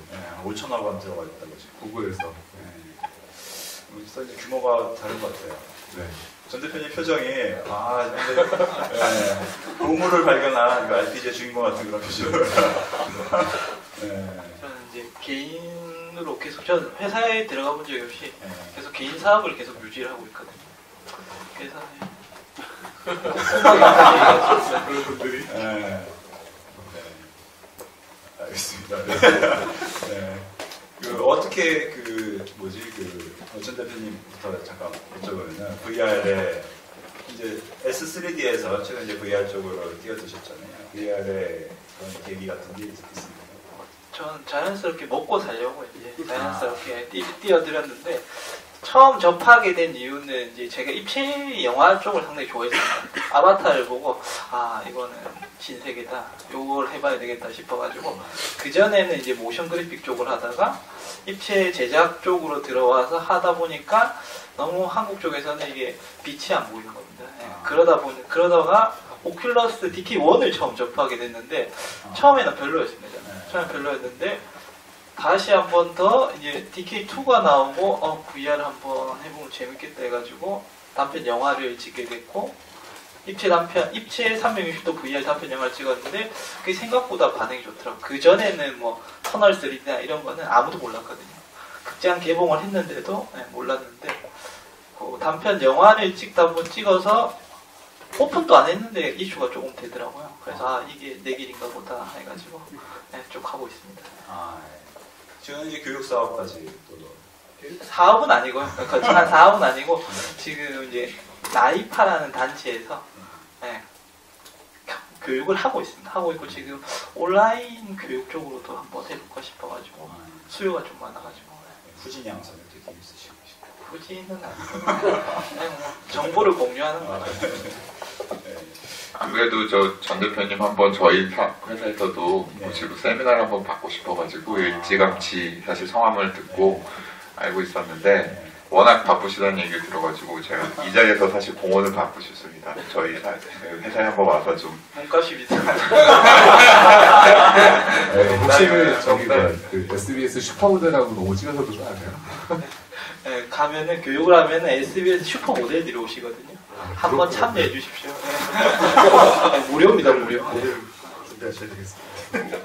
5천억 원 들어가 있다고 지금. 구글에서. 그래서 이제 규모가 다른 것 같아요. 네. 전 대표님 표정이 보물을 발견한 RPG의 주인공 같은 그런 표정. 저는 이제 개인으로 계속 전 회사에 들어가 본 적이 없이 계속 개인 사업을 계속 유지를 하고 있거든요. 그래서 그런 분들이. 알겠습니다. 어떻게 전 대표님부터 잠깐 여쭤보면은 VR에 이제 S3D에서 최근 이제 VR 쪽으로 뛰어드셨잖아요. VR의 그런 계기 같은 게 있습니까? 저는 자연스럽게 먹고 살려고 이제 자연스럽게 뛰어들었는데 처음 접하게 된 이유는 이제 제가 입체 영화 쪽을 상당히 좋아했습니다. 아바타를 보고 이거는 신세계다. 요걸 해봐야 되겠다 싶어가지고 그 전에는 이제 모션 그래픽 쪽을 하다가 입체 제작 쪽으로 들어와서 하다 보니까 너무 한국 쪽에서는 이게 빛이 안 보이는 겁니다. 그러다가 오큘러스 DK1을 처음 접하게 됐는데 처음에는 별로였습니다. 처음에 별로였는데 다시 한 번 더 이제 DK2가 나오고 VR 한번 해보면 재밌겠다 해가지고 단편 영화를 찍게 됐고 입체 360도 VR 단편 영화를 찍었는데 그게 생각보다 반응이 좋더라고요. 그 전에는 뭐 터널 3D나 이런 거는 아무도 몰랐거든요. 극장 개봉을 했는데도 몰랐는데 그 단편 영화를 한번 찍어서 오픈도 안 했는데 이슈가 조금 되더라고요. 그래서 이게 내 길인가 보다 해가지고 쭉 하고 있습니다. 지금 이제 교육 사업까지 사업은 아니고요. 거창한 사업은 아니고 지금 이제 나이파라는 단체에서 교육을 하고 있습니다. 하고 있고 지금 온라인 교육 쪽으로도 한번 해볼까 싶어가지고 수요가 좀 많아가지고. 후진 양성에 되게 있으시고. 후진은 아니고 정보를 공유하는 거죠. 안 그래도 전 대표님 한번 저희 회사에서도 모시고 세미나를 한번 받고 싶어가지고 일찌감치 사실 성함을 듣고 알고 있었는데 워낙 바쁘시다는 얘기를 들어가지고 제가 이 자리에서 사실 공헌을 받고 싶습니다. 저희 회사에 한번 와서 좀 몸값입니다. 혹시 SBS 슈퍼모델하고 너무 찍어서 그런 거 아니에요? 가면은 교육을 하면은 SBS 슈퍼모델들이 오시거든요. 한번 참여해 주십시오. 무료입니다, 무료. 준비하셔야 되겠습니다.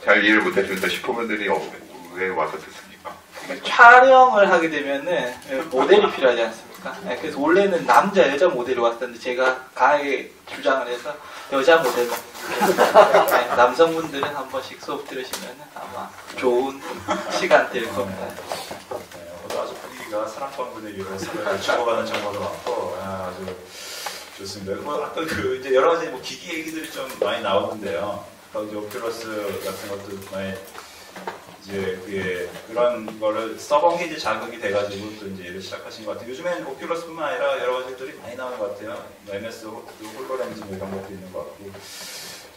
잘 이해를 못해주는데 슈퍼맨들이 왜 와서 듣습니까? 촬영을 하게 되면은 모델이 필요하지 않습니까? 그래서 원래는 남자, 여자 모델이 왔었는데 제가 강하게 주장을 해서 여자 모델만. 남성분들은 한 번씩 수업 들으시면 아마 좋은 시간 될 겁니다. 아주 분위기가 사랑방 분위기로 해서 죽어가는 정보도 많고 아주 좋습니다. 뭐 아까 그 이제 여러 가지 뭐 기기 얘기들이 좀 많이 나오는데요. 이제 오큘러스 같은 것도 많이 이제 그게 그런 거를 써본 게 이제 자극이 돼가지고 또 이제 일을 시작하신 것 같아요. 요즘엔 오큘러스뿐만 아니라 여러 가지들이 많이 나오는 것 같아요. 뭐 MS 홀로렌즈 뭐 이런 것도 있는 것 같고.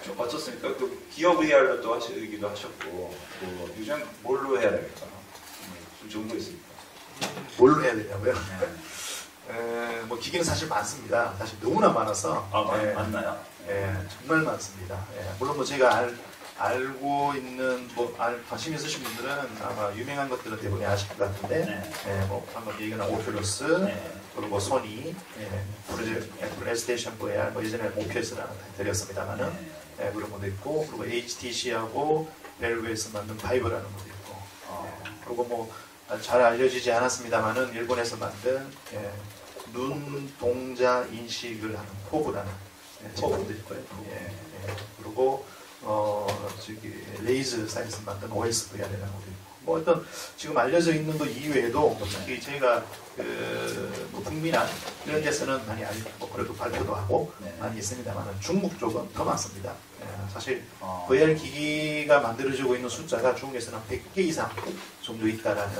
좀 어떻습니까? 그 기어 VR로 또 하시기도 하셨고, 뭐 요즘 뭘로 해야 될까? 좀 좋은 거 있습니까? 뭘로 해야 되냐고요? 뭐 기기는 사실 많습니다. 사실 너무나 많아서. 맞나요? 정말 많습니다. 물론 뭐 제가 알고 있는 관심 있으신 분들은 아마 유명한 것들은 대부분 아실 것 같은데, 뭐 방금 얘기한 오큘러스, 그리고 소니, 플레이스테이션 VR, 뭐 예전에 오피에스라는 타이틀이었습니다만은 그런 것도 있고, 그리고 HTC하고 벨브에서 만든 바이브라는 것도 있고, 그리고 뭐 잘 알려지지 않았습니다만은 일본에서 만든 눈 동자 인식을 하는 포브라는 제품도 있고요. 그리고 레이즈사에서 만든 OSVR이라는 것도 있고, 뭐 어떤 지금 알려져 있는 것 이외에도 특히 저희가 뭐 북미나 이런 데서는 많이 알고 그래도 발표도 하고 많이 있습니다만 중국 쪽은 더 많습니다. 사실 VR 기기가 만들어지고 있는 숫자가 중국에서는 100개 이상 정도 있다라는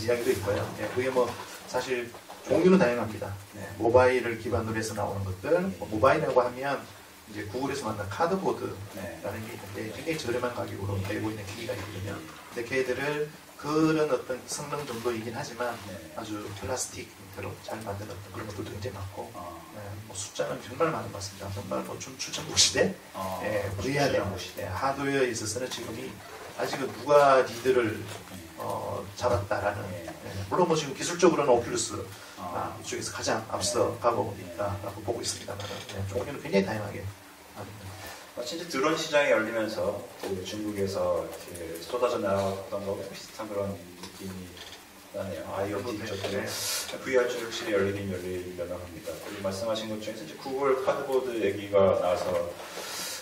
이야기도 있고요. 그게 뭐 사실 종류는 다양합니다. 모바일을 기반으로 해서 나오는 것들, 모바일이라고 하면 이제 구글에서 만난 카드보드라는 게 있는데 굉장히 저렴한 가격으로 되고 있는 기기가 있거든요. 근데 걔들을 그런 어떤 성능 정도이긴 하지만 아주 플라스틱으로 잘 만든 어떤 그런 것들도 굉장히 많고, 뭐 숫자는 정말 많은 것 같습니다. 정말 뭐 출천국 시대, VR의 하드웨어에 있어서는 지금이 아직은 누가 리드를 잡았다라는, 물론 뭐 지금 기술적으로는 오큘러스 이쪽에서 가장 앞서 가고 있다라고 보고 있습니다만, 종류는 굉장히 다양하게 합니다. 진짜 드론 시장이 열리면서 그 중국에서 이렇게 쏟아져 나왔던 거랑 비슷한 그런 느낌이 나네요. IoT 쪽에 VR 쪽 확실히 열리려나 합니다. 그리고 말씀하신 것 중에서 이제 구글 카드보드 얘기가 나와서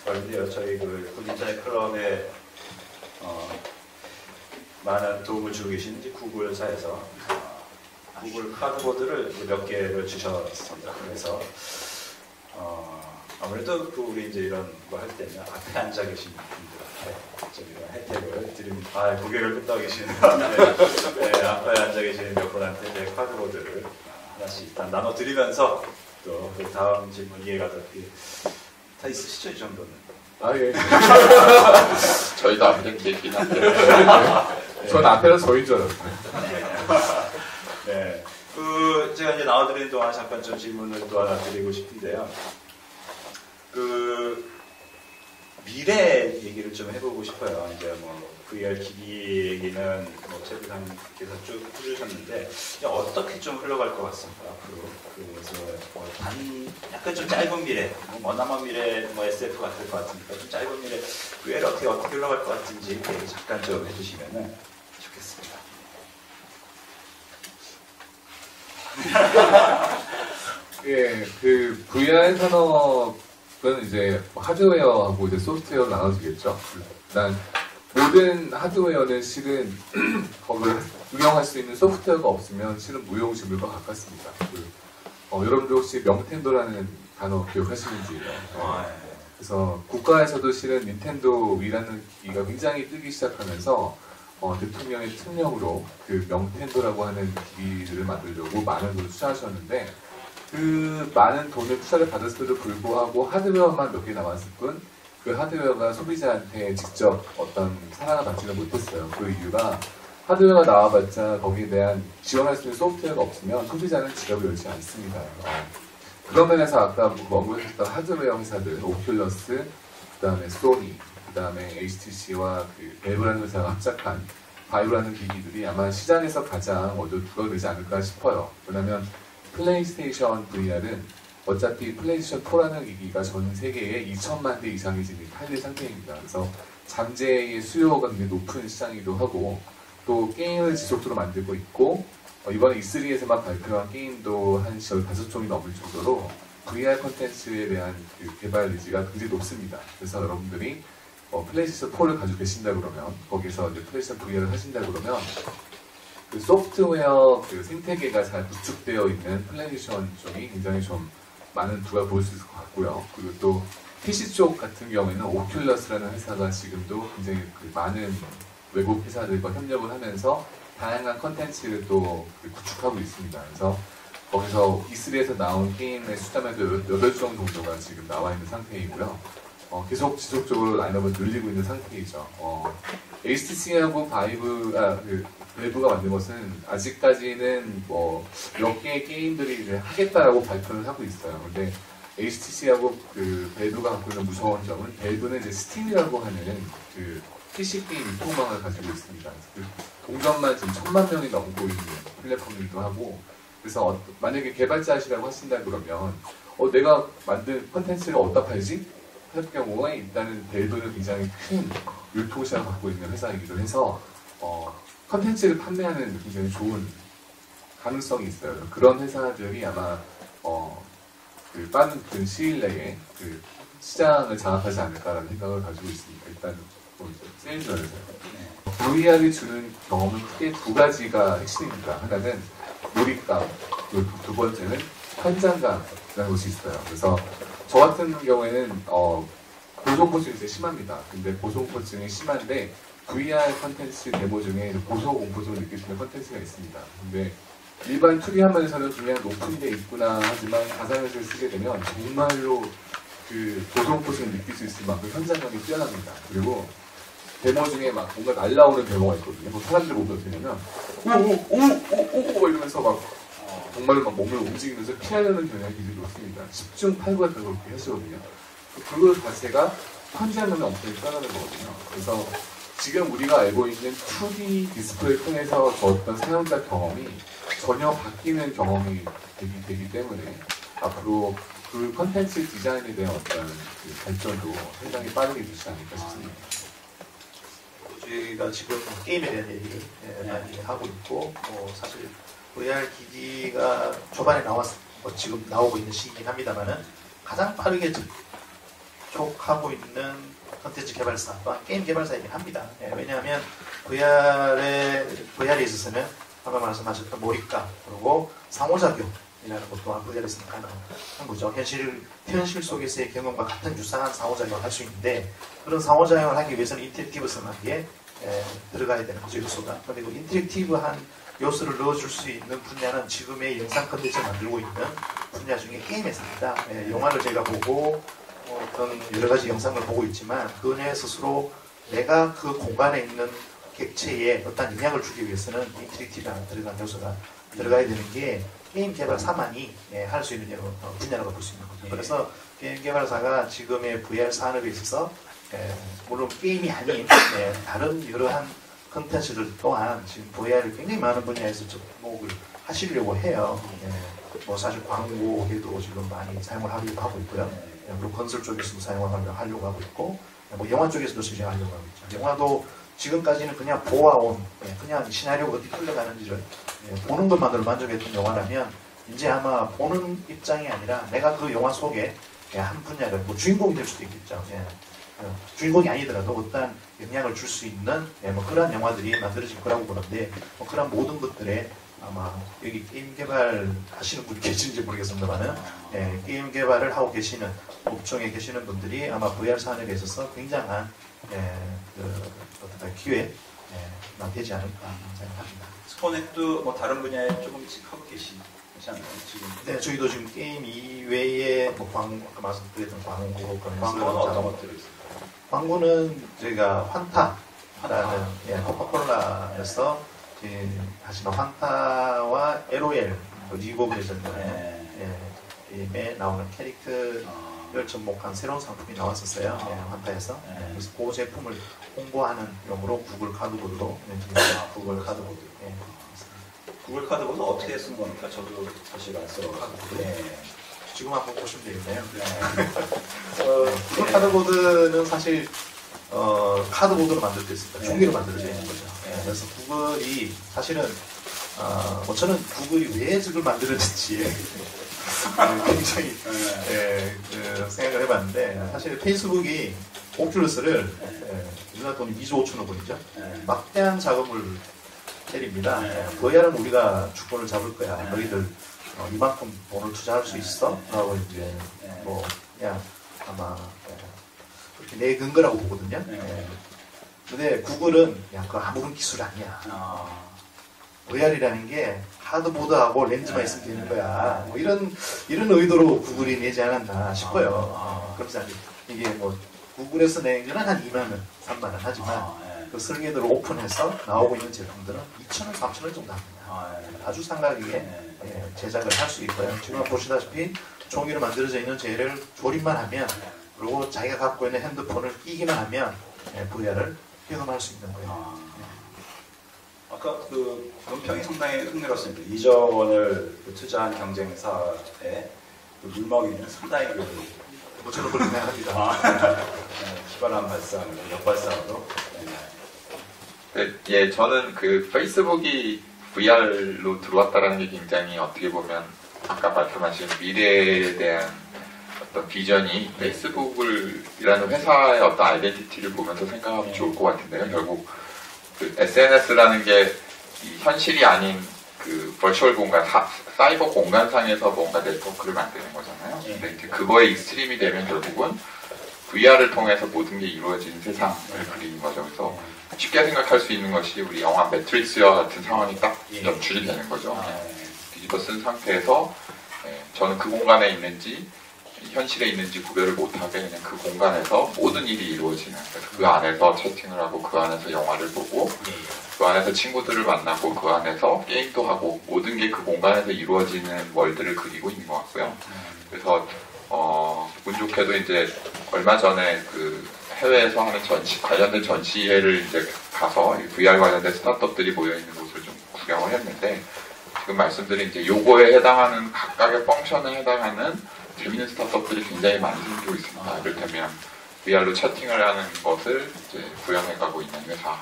말인데요. 저희 그 인터넷 클럽에 많은 도움을 주고 계신 이제 구글사에서 구글 카드보드를 몇 개를 주셨습니다. 그래서 아무래도 우리 이제 이런 거 할 때는 앞에 앉아 계신 분들한테 좀 이런 혜택을 드립니다. 고개를 끄덕 계시는 앞에 앉아 계시는 몇 분한테 이제 카드보드를 하나씩 일단 나눠드리면서 또 그 다음 질문 이해가 다 있으시죠, 이 정도는? 예. 저희도 안 된 게 있긴 한데. 전 앞에는 저인 줄 알았어요. 네. 제가 이제 나와드리는 동안 잠깐 좀 질문을 또 하나 드리고 싶은데요. 미래 얘기를 좀 해보고 싶어요. 이제 뭐 VR 기기 얘기는 뭐 최부장님께서 쭉 해주셨는데 어떻게 좀 흘러갈 것 같습니다. 앞으로 그래서 약간 좀 짧은 미래, 머나먼 미래, 뭐 SF 같을 것 같으니까 좀 짧은 미래 VR이 어떻게 흘러갈 것 같은지 얘기 잠깐 좀 해주시면은 좋겠습니다. 그 VR 산업은 이제 하드웨어하고 이제 소프트웨어로 나눠지겠죠. 일단 모든 하드웨어는 실은 거기를 운영할 수 있는 소프트웨어가 없으면 실은 무용지물과 가깝습니다. 여러분들 혹시 명텐도라는 단어 기억하시는지? 그래서 국가에서도 실은 닌텐도 위라는 기기가 굉장히 뜨기 시작하면서 대통령의 특명으로 그 명텐도라고 하는 기기들을 만들려고 많은 돈을 투자하셨는데 그 많은 돈을 투자를 받았음에도 불구하고 하드웨어만 몇 개 남았을 뿐 그 하드웨어가 소비자한테 직접 어떤 사랑을 받지는 못했어요. 그 이유가 하드웨어가 나와봤자 거기에 대한 지원할 수 있는 소프트웨어가 없으면 소비자는 지갑을 열지 않습니다. 그런 면에서 아까 언급했던 하드웨어 회사들, 오큘러스, 그 다음에 소니, 그 다음에 HTC와 그 벨브라는 회사가 합작한 바이브라는 기기들이 아마 시장에서 가장 먼저 두가 되지 않을까 싶어요. 왜냐하면 플레이스테이션 VR은 어차피 플레이스테이션 4라는 기기가 전 세계에 2천만 대 이상이 지금 팔릴 상태입니다. 그래서 잠재의 수요가 굉장히 높은 시장이기도 하고 또 게임을 지속적으로 만들고 있고 이번에 E3에서만 발표한 게임도 한 15종이 넘을 정도로 VR 콘텐츠에 대한 그 개발 의지가 굉장히 높습니다. 그래서 여러분들이 플레이스테이션 4를 가지고 계신다 그러면 거기서 이제 플레이스테이션 VR을 하신다 그러면 그 소프트웨어 그 생태계가 잘 구축되어 있는 플레이스테이션 쪽이 굉장히 좀 많은 두가 보일 수 있을 것 같고요. 그리고 또 PC 쪽 같은 경우에는 오큘러스라는 회사가 지금도 굉장히 그 많은 외국 회사들과 협력을 하면서 다양한 컨텐츠를 또 구축하고 있습니다. 그래서 거기서 E3에서 나온 게임의 숫자만 8종 정도가 지금 나와 있는 상태이고요. 계속 지속적으로 라인업을 늘리고 있는 상태이죠. HTC하고 밸브가 만든 것은 아직까지는 몇 개의 게임들이 이제 하겠다라고 발표를 하고 있어요. 근데 HTC하고 밸브가 갖고 있는 무서운 점은 밸브는 이제 스팀이라고 하는 그 PC 게임 유통망을 가지고 있습니다. 그 동전만 지금 1000만 명이 넘고 있는 플랫폼이기도 하고, 그래서 만약에 개발자시라고 하신다 그러면 내가 만든 컨텐츠를 어디다 팔지? 할 경우에 일단은 밸브는 굉장히 큰 유통시장을 갖고 있는 회사이기도 해서 컨텐츠를 판매하는 굉장히 좋은 가능성이 있어요. 그런 회사들이 아마 빠른 시일 내에 시장을 장악하지 않을까라는 생각을 가지고 있습니다. 일단 세일즈 면에서요. VR이 주는 경험은 크게 두 가지가 핵심입니다. 하나는 몰입감, 그리고 두 번째는 현장감이라는 것이 있어요. 그래서 저 같은 경우에는 고소공포증이 되게 심합니다. 근데 고소공포증이 심한데 VR 컨텐츠 데모 중에 고소공포증을 느낄 수 있는 컨텐츠가 있습니다. 근데 일반 2D 화면에서는 그냥 높은 데 있구나 하지만 가상현실을 쓰게 되면 정말로 그 고소공포증을 느낄 수 있을 만큼 현장감이 뛰어납니다. 그리고 데모 중에 막 뭔가 날라오는 데모가 있거든요. 뭐 사람들 보면 되냐면 오오오오오 이러면서 막 정말로 막 몸을 움직이면서 피하려는 경향이 굉장히 높습니다. 10중 8구 같은 걸 그렇게 하시거든요. 그거 자체가 현장감이 엄청 뛰어나는 거거든요. 그래서 지금 우리가 알고 있는 2D 디스플레이를 통해서 저 어떤 사용자 경험이 전혀 바뀌는 경험이 되기 때문에 앞으로 그 컨텐츠 디자인에 대한 어떤 발전도 상당히 빠르게 되지 않을까 싶습니다. 저희가 지금 게임에 대한 얘기 많이 하고 있고, 사실 VR 기기가 초반에 지금 나오고 있는 시기긴 합니다만은 가장 빠르게 접촉하고 있는 컨텐츠 개발사 또한 게임 개발사이긴 합니다. 왜냐하면 VR에 있어서는 아까 말씀하셨던 몰입감 그리고 상호작용이라는 것도 또한 VR에서는 가능한 거죠. 현실 속에서의 경험과 같은 유사한 상호작용을 할 수 있는데, 그런 상호작용을 하기 위해서는 인터랙티브 성하게 들어가야 되는 거죠, 요소가. 그리고 인터랙티브한 요소를 넣어줄 수 있는 분야는 지금의 영상 컨텐츠를 만들고 있는 분야 중에 게임에서입니다. 영화를 제가 보고 어떤 여러 가지 영상을 보고 있지만 그 내에 스스로 내가 그 공간에 있는 객체에 어떤 영향을 주기 위해서는 인터랙티브한 들어간 요소가 들어가야 되는 게 게임 개발사만이 할 수 있는 분야라고 볼 수 있는 거죠. 그래서 게임 개발사가 지금의 VR 산업에 있어서 물론 게임이 아닌 다른 여러한 컨텐츠들 또한 지금 VR을 굉장히 많은 분야에서 접목을 하시려고 해요. 뭐 사실 광고에도 지금 많이 사용을 하려고 하고 있고요. 그리고 건설 쪽에서도 사용을 하려고 하고 있고, 뭐 영화 쪽에서도 사용하려고 하고 있죠. 영화도 지금까지는 그냥 보아온, 그냥 시나리오가 어디 흘러가는지를 보는 것만으로 만족했던 영화라면 이제 아마 보는 입장이 아니라 내가 그 영화 속에 한 분야를 뭐 주인공이 될 수도 있겠죠. 주인공이 아니더라도 어떤 영향을 줄 수 있는 뭐 그런 영화들이 만들어질 거라고 보는데, 뭐 그런 모든 것들에 아마 여기 게임 개발 하시는 분이 계신지 모르겠습니다만은 게임 개발을 하고 계시는 업종에 계시는 분들이 아마 VR 산업에 있어서 굉장한 어떤 기회가 되지 않을까 생각합니다. 스포넷도 뭐 다른 분야에 조금씩 하고 계시지 않나요? 지금? 네, 저희도 지금 게임 이외에 뭐 아까 말씀드렸던 광고는 어떤 것들이 있어요? 광고는 저희가 환타라는 코카콜라에서 하지만 환타와 LOL 리그 오브 레전드 게임에 나오는 캐릭터를 접목한 새로운 상품이 나왔었어요. 환타에서. 그래서 그 제품을 홍보하는 용으로 구글 카드보드로 구글 카드보드. 구글 카드보드 어떻게 쓴 겁니까? 저도 사실 안 써가지고. 지금 한번 보시면 되겠네요. 구글 카드보드는 사실 카드보드로 만들어져 있습니다. 종이로 만들어져 있는 거죠. 그래서 구글이 사실은 저는 구글이 왜 저걸 만들었는지 굉장히 생각을 해봤는데, 사실 페이스북이 오큘러스를 우리나라 돈 2조 5천억 원이죠. 막대한 자금을 때립니다. VR은 우리가 주권을 잡을 거야. 너희들 이만큼 돈을 투자할 수 있어? 라고 이제 뭐 그냥 아마 그렇게 내건 거라고 보거든요. 근데 구글은 야 그거 아무런 기술 아니야. VR이라는 게 하드보드하고 렌즈만 있으면 되는 거야. 뭐 이런 의도로 구글이 내지 않았나 싶어요. 그래서 이게 뭐 구글에서 낸 거는 한 2만 원, 3만 원 하지만 그 설계도를 오픈해서 나오고 있는 제품들은 2,000원, 3,000원 정도 합니다. 아주 상가하게 제작을 할 수 있고요. 지금 보시다시피 종이로 만들어져 있는 젤을 조립만 하면 그리고 자기가 갖고 있는 핸드폰을 끼기만 하면 VR을 경험할 수 있는 거예요. 아까 그 논평이 상당히 흥미로웠습니다. 이저원을 투자한 경쟁사의 그 물먹이는 상당히 저는 그렇게 생각합니다. 기발한 발상으로, 역발상으로. 예, 저는 그 페이스북이 VR로 들어왔다라는 게 굉장히 어떻게 보면 아까 말씀하신 미래에 대한 어떤 비전이 페이스북이라는 회사의 어떤 아이덴티티를 보면서 생각하면 좋을 것 같은데요. 결국 그 SNS라는 게 이 현실이 아닌 그 버추얼 공간, 사이버 공간상에서 뭔가 네트워크를 만드는 거잖아요. 근데 이제 그거의 익스트림이 되면 결국은 VR을 통해서 모든 게 이루어지는 세상을 그리는 거죠. 그래서 쉽게 생각할 수 있는 것이 우리 영화 매트릭스와 같은 상황이 딱 연출이 되는 거죠. 뒤집어 쓴 상태에서 저는 그 공간에 있는지 현실에 있는지 구별을 못하게 그냥 그 공간에서 모든 일이 이루어지는, 그래서 그 안에서 채팅을 하고 그 안에서 영화를 보고 그 안에서 친구들을 만나고 그 안에서 게임도 하고 모든 게 그 공간에서 이루어지는 월드를 그리고 있는 것 같고요. 그래서 운 좋게도 이제 얼마 전에 그 해외에서 하는 관련된 전시회를 이제 가서 VR 관련된 스타트업들이 모여 있는 곳을 좀 구경을 했는데, 지금 말씀드린 이제 요거에 해당하는 각각의 펑션에 해당하는 재밌는 스타트업들이 굉장히 많이 생기고 있습니다. 이를테면 VR로 채팅을 하는 것을 이제 구현해가고 있는 회사,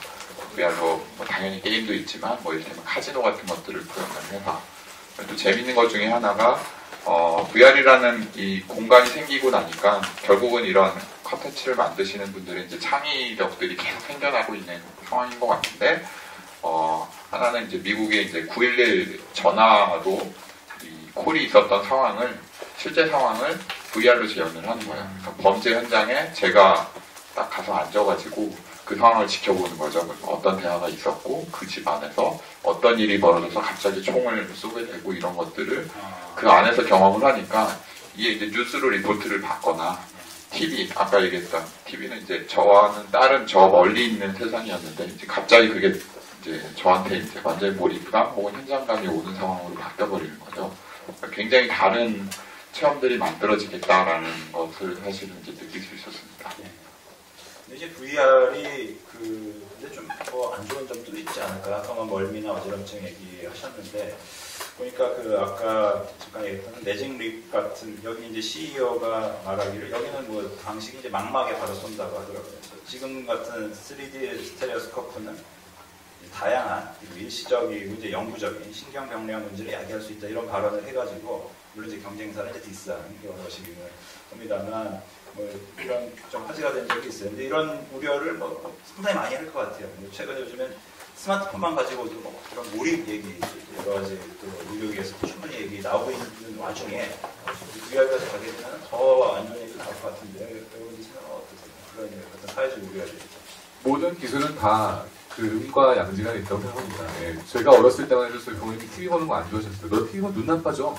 VR로 뭐 당연히 게임도 있지만 뭐 이를테면 카지노 같은 것들을 구현하는 회사. 또 재밌는 것 중에 하나가 VR이라는 이 공간이 생기고 나니까 결국은 이런 컨텐츠를 만드시는 분들의 이제 창의력들이 계속 생겨나고 있는 상황인 것 같은데, 하나는 이제 미국의 이제 9.11 전화로 이 콜이 있었던 상황을, 실제 상황을 VR로 재현을 하는 거예요. 그러니까 범죄 현장에 제가 딱 가서 앉아가지고 그 상황을 지켜보는 거죠. 어떤 대화가 있었고 그 집 안에서 어떤 일이 벌어져서 갑자기 총을 쏘게 되고 이런 것들을 그 안에서 경험을 하니까, 이게 이제 뉴스로 리포트를 받거나 TV, 아까 얘기했던 TV는 이제 저와는 다른 저 멀리 있는 세상이었는데 이제 갑자기 그게 이제 저한테 이제 완전히 몰입감 혹은 현장감이 오는 상황으로 바뀌어버리는 거죠. 그러니까 굉장히 다른 체험들이 만들어지겠다라는 것을 사실은 이제 느낄 수 있었습니다. 근데 이제 VR이 근데 좀 뭐 안 좋은 점도 있지 않을까? 아까 뭐 멀미나 어지럼증 얘기하셨는데, 보니까 아까 잠깐 얘기했던 매직 립 같은, 여기 이제 CEO가 말하기를 여기는 뭐 방식이 이제 망막에 바로 쏜다고 하더라고요. 지금 같은 3D 스테레오스코프는 다양한 일시적이고 이제 영구적인 신경병리학 문제를 야기할 수 있다, 이런 발언을 해가지고, 물론 이제 경쟁사를 이제 디스하는 것이기는 합니다만, 뭐 이런 좀 화제가 된 적이 있어요. 근데 이런 우려를 뭐 상당히 많이 할 것 같아요. 최근에 요즘엔 스마트폰만 가지고도 뭐 그런 몰입 얘기, 여러 가지 또 의료계에서 충분히 얘기 나오고 있는 와중에 VR까지 가게 되면 더 안 좋은 얘기 나올 것 같은데, 여러분들 생각은 어떠세요? 그런 어떤 사회적 우려들. 모든 기술은 다 그 음과 양지가 있다고 생각합니다. 제가 어렸을 때만 해도 저희 부모님이 TV 보는 거 안 좋아하셨어요. 너 TV 보면 눈 나빠져.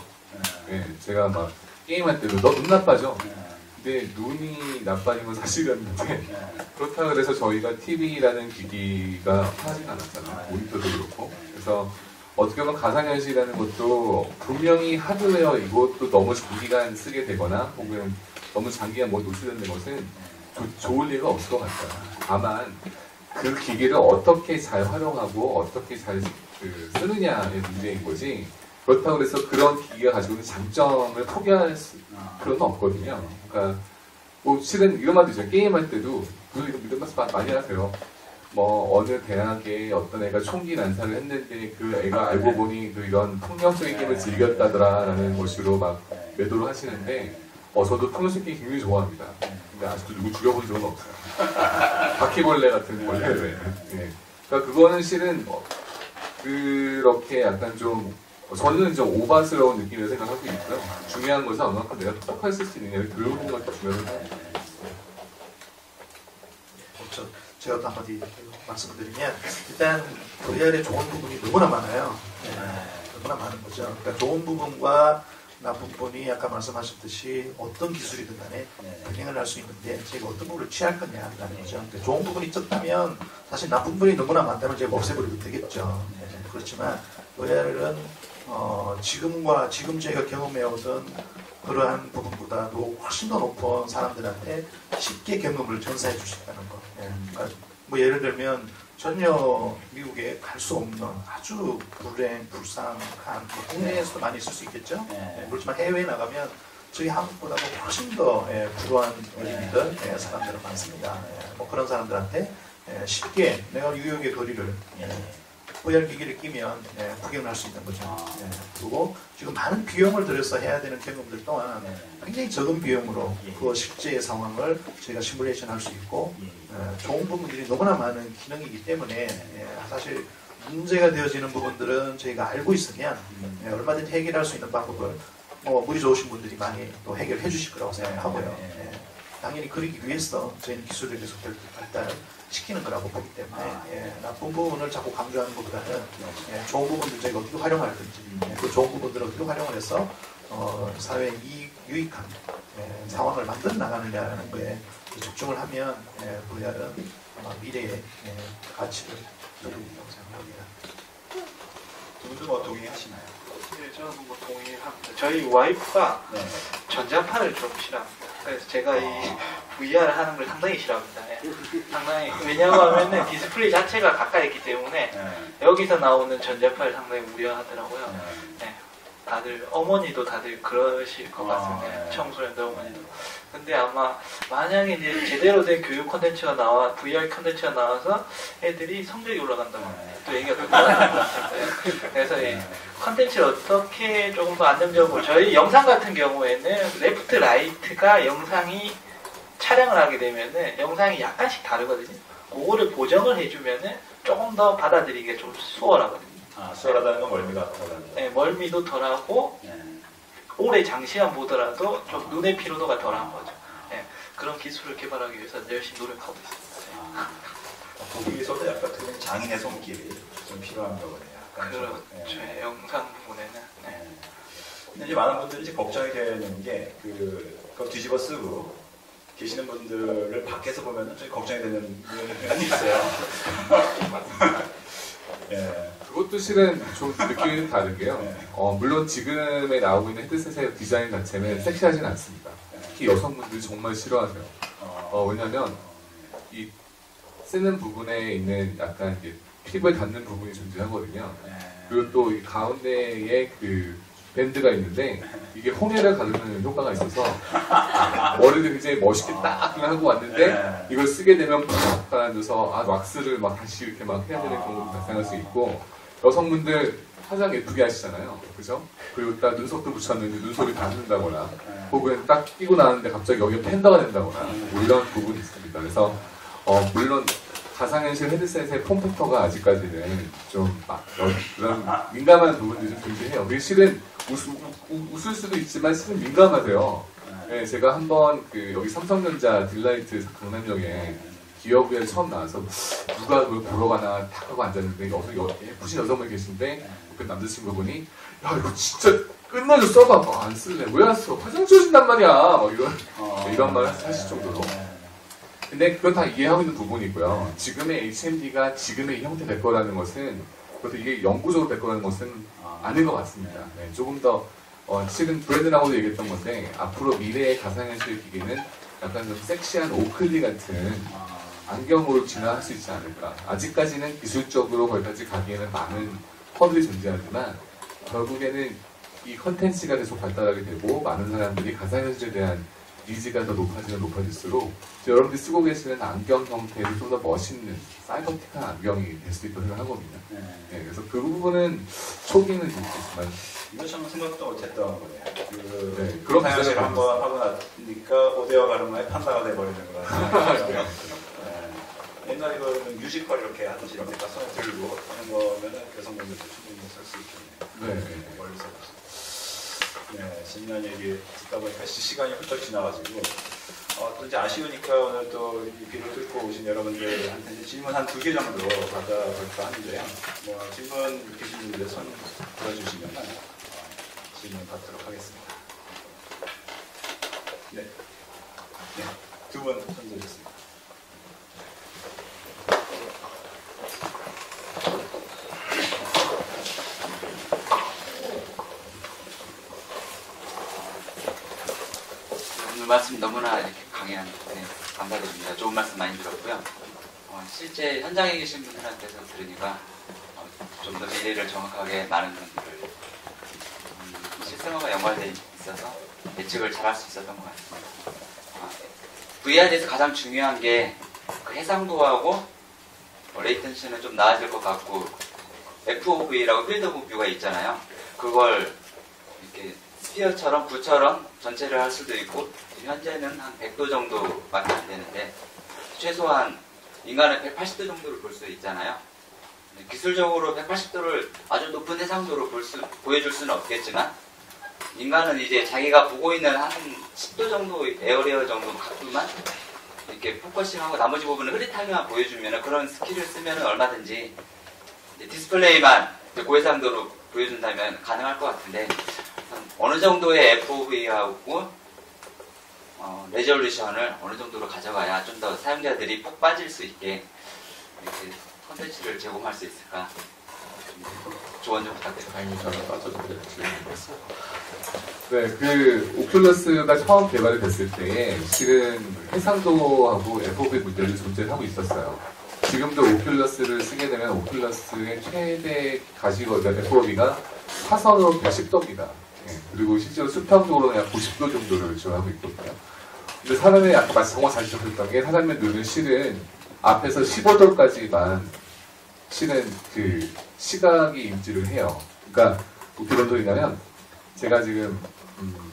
제가 막 게임할 때도 너 눈 나빠져. 근데 눈이 나빠진 건 사실이었는데, 그렇다고 해서 저희가 TV라는 기기가 하진 않았잖아요. 모니터도 그렇고. 그래서 어떻게 보면 가상현실이라는 것도 분명히 하드웨어 이것도 너무 장기간 쓰게 되거나 혹은 너무 장기간 뭐 노출되는 것은 좋을 리가 없을 것 같아요. 다만 그 기기를 어떻게 잘 활용하고 어떻게 잘 쓰느냐의 문제인 거지, 그렇다고 해서 그런 기기가 가지고 있는 장점을 포기할 필요는 없거든요. 그러니까 뭐 실은 이런 말도 있어요. 게임할 때도 이런 말씀 많이 하세요. 뭐 어느 대학에 어떤 애가 총기 난사를 했는데 그 애가 알고 보니 이런 폭력적인 게임을 즐겼다더라라는 것으로 막 매도를 하시는데, 저도 폭력적인 게임 굉장히 좋아합니다. 근데 아직도 누구 죽여본 적은 없어요. 바퀴벌레 같은 벌레를. 그러니까 그거는 실은 그렇게 약간 좀 저는 좀 오바스러운 느낌이라고 생각하고 있고요. 중요한 것은 얼마큼 내가 똑똑할 수 있느냐를 배우는 것이 중요하다고 제가 또 한마디 말씀을 드리면 일단 VR의 좋은 부분이 너무나 많아요. 너무나 많은 거죠. 그러니까 좋은 부분과 나쁜 부분이 아까 말씀하셨듯이 어떤 기술이든 간에 병행을 할 수 있는데 제가 어떤 부분을 취할 거냐라는 거죠. 그러니까 좋은 부분이 적다면 사실 나쁜 부분이 너무나 많다면 제가 없애버리면 되겠죠. 그렇지만 VR은 지금 저희가 경험해오던 그러한 부분보다도 훨씬 더 높은 사람들한테 쉽게 경험을 전사해 줄 수 있다는 거. 그러니까 뭐 예를 들면 전혀 미국에 갈 수 없는 아주 불쌍한 뭐 국내에서도 많이 있을 수 있겠죠. 그렇지만 해외에 나가면 저희 한국보다도 훨씬 더 불우한 어린이들, 사람들은 많습니다. 뭐 그런 사람들한테 쉽게 내가 뉴욕의 거리를 VR 기기를 끼면 구경할 수 있는 거죠. 그리고 지금 많은 비용을 들여서 해야 되는 경험들 또한 굉장히 적은 비용으로 그 실제 상황을 저희가 시뮬레이션 할 수 있고 좋은 부분들이 너무나 많은 기능이기 때문에 사실 문제가 되어지는 부분들은 저희가 알고 있으면 얼마든지 해결할 수 있는 방법을 물이 좋으신 분들이 많이 또 해결해 주실 거라고 생각하고요. 당연히 그러기 위해서 저희는 기술을 계속 발달시키는 거라고 보기 때문에 나쁜 부분을 자꾸 강조하는 것보다는 좋은 부분들 저희가 어떻게 활용할 건지 그 좋은 부분들을 어떻게 활용을 해서 사회에 유익한 상황을 만들어 나가느냐라는 거에 집중을 하면 VR은 아마 미래의 가치를 누리고 있다고 생각합니다. 두 분도 뭐 동의하시나요? 네, 저는 뭐 동의합니다. 저희 와이프가 전자파를 좀 싫어합니다. 그래서 제가 이 VR 하는 걸 상당히 싫어합니다. 상당히 왜냐하면 디스플레이 자체가 가까이 있기 때문에 여기서 나오는 전자파를 상당히 우려하더라고요. 다들 어머니도 다들 그러실 것 같습니다. 청소년들 어머니도. 근데 아마 만약에 이제 제대로 된 교육 콘텐츠가 VR 콘텐츠가 나와서 애들이 성적이 올라간다고 또 얘기가 될 것 같아요. 그래서 이 콘텐츠를 어떻게 조금 더 안정적으로 저희 영상 같은 경우에는 레프트 라이트가 영상이 촬영을 하게 되면은 영상이 약간씩 다르거든요. 그거를 보정을 해주면은 조금 더 받아들이기가 좀 수월하거든요. 수월하다는 건 멀미가 덜하다는 네, 멀미도 덜하고 오래 장시간 보더라도 좀 눈의 피로도가 덜한 거죠. 그런 기술을 개발하기 위해서 열심히 노력하고 있습니다. 거기에서도 약간 특히 장인의 손길이 좀 필요한 거거든요. 그렇죠. 영상 부분에는. 근데 이제 많은 분들이 이제 걱정이 되는 게 그거 뒤집어 쓰고 계시는 분들을 밖에서 보면은 좀 걱정이 되는 부분이 있어요. 그것도 실은 좀 느낌이 다르게요. 물론 지금에 나오고 있는 헤드셋의 디자인 자체는 섹시하진 않습니다. 특히 여성분들이 정말 싫어하세요. 왜냐면 이 쓰는 부분에 있는 약간 이제 피부에 닿는 부분이 존재하거든요. 그리고 또 이 가운데에 그 밴드가 있는데 이게 홍해를 가르는 효과가 있어서 머리를 굉장히 멋있게 딱 하고 왔는데 이걸 쓰게 되면 팍 가라앉아서 왁스를 막 다시 이렇게 막 해야 되는 경우도 발생할 수 있고 여성분들 화장 예쁘게 하시잖아요. 그죠? 그리고 딱 눈썹도 붙였는데 눈썹이 닿는다거나 혹은 딱 끼고 나는데 갑자기 여기가 팬더가 된다거나 뭐 이런 부분이 있습니다. 그래서 물론 가상현실 헤드셋의 폼팩터가 아직까지는 좀 그런 민감한 부분들이 좀 존재해요. 그게 실은 웃을 수도 있지만 실은 민감하대요. 네, 제가 한번 여기 삼성전자 딜라이트 강남역에 기업에 처음 나와서 누가 그걸 보러 가나 탁 하고 앉았는데 예쁘신 여성분이 계신데 그 남자친구분이 야 이거 진짜 끝나줘 써봐. 안 쓸래. 왜 안 써? 화장 지워진단 말이야. 막 이런 말 하실 정도로. 근데 그건 다 이해하고 있는 부분이고요. 지금의 HMD가 지금의 이 형태 될 거라는 것은 그것도 이게 영구적으로 될 거라는 것은 아닌 것 같습니다. 조금 더 실은 브래드라고도 얘기했던 건데 앞으로 미래의 가상현실 기기는 약간 좀 섹시한 오클리 같은 안경으로 진화할 수 있지 않을까. 아직까지는 기술적으로 거기까지 가기에는 많은 허들이 존재하지만 결국에는 이 컨텐츠가 계속 발달하게 되고 많은 사람들이 가상현실에 대한 니즈가 더 높아질수록 여러분들이 쓰고 계시는 안경 형태를 좀 더 멋있는 사이버틱한 안경이 될 수도 있다고 생각하거든요. 그래서 그 부분은 초기는 좀 있지만 이거 참 생각도 못했던 거네요. 그런 사연을 한번 하고 나니까 오데오 가르마의 판다가 돼버리는 거라서 옛날에 그 뮤지컬 이렇게 하듯이 이렇게 딱 손에 들고 하는 거면은 여성분들도 충분히 쓸 수 있겠네요. 네. 멀리서. 네, 재미난 얘기 듣다 보니까 시간이 훌쩍 지나가지고 또 이제 아쉬우니까 오늘 또 이 비를 뚫고 오신 여러분들한테 이제 질문 한 2개 정도 받아볼까 하는데요. 뭐 질문 계신 분들 손 들어주시면 질문 받도록 하겠습니다. 네, 네, 두 분 손 들으셨습니다. 오늘 말씀 너무나 이렇게 강의한 감사드립니다. 좋은 말씀 많이 들었고요. 실제 현장에 계신 분들한테서 들으니까 좀 더 미래를 정확하게 많은 분들을 실생활과 연관되어 있어서 예측을 잘할 수 있었던 것 같습니다. VR에서 가장 중요한 게 그 해상도하고 레이턴시는 좀 나아질 것 같고 FOV라고 필드 오브 뷰가 있잖아요. 그걸 이렇게 스피어처럼 부처럼 전체를 할 수도 있고 현재는 한 100도 정도밖에 안 되는데 최소한 인간은 180도 정도를 볼 수 있잖아요. 기술적으로 180도를 아주 높은 해상도로 보여줄 수는 없겠지만 인간은 이제 자기가 보고 있는 한 10도 정도 에어리어 정도 각도만 이렇게 포커싱하고 나머지 부분을 흐릿하게만 보여주면 그런 스킬을 쓰면 얼마든지 디스플레이만 고해상도로 보여준다면 가능할 것 같은데 어느 정도의 FOV하고 레졸루션을 어느 정도로 가져가야 좀 더 사용자들이 푹 빠질 수 있게 이렇게 컨텐츠를 제공할 수 있을까 조언 좀 부탁드립니다. 다행히 저는 빠져도 네, 그 오큘러스가 처음 개발이 됐을 때 실은 해상도하고 FOV 문제를 존재하고 있었어요. 지금도 오큘러스를 쓰게 되면 오큘러스의 최대 가시거리가 FOV가 사선으로 110도입니다. 그리고 실제로 수평적으로는 약 90도 정도를 지원하고 있거든요. 근데 사람의 아까 말씀 정말 잘 주셨던 게 사람의 눈은 실은 앞에서 15도까지만 실은 그 시각이 인지를 해요. 그러니까 뭐 그런 소리냐면 제가 지금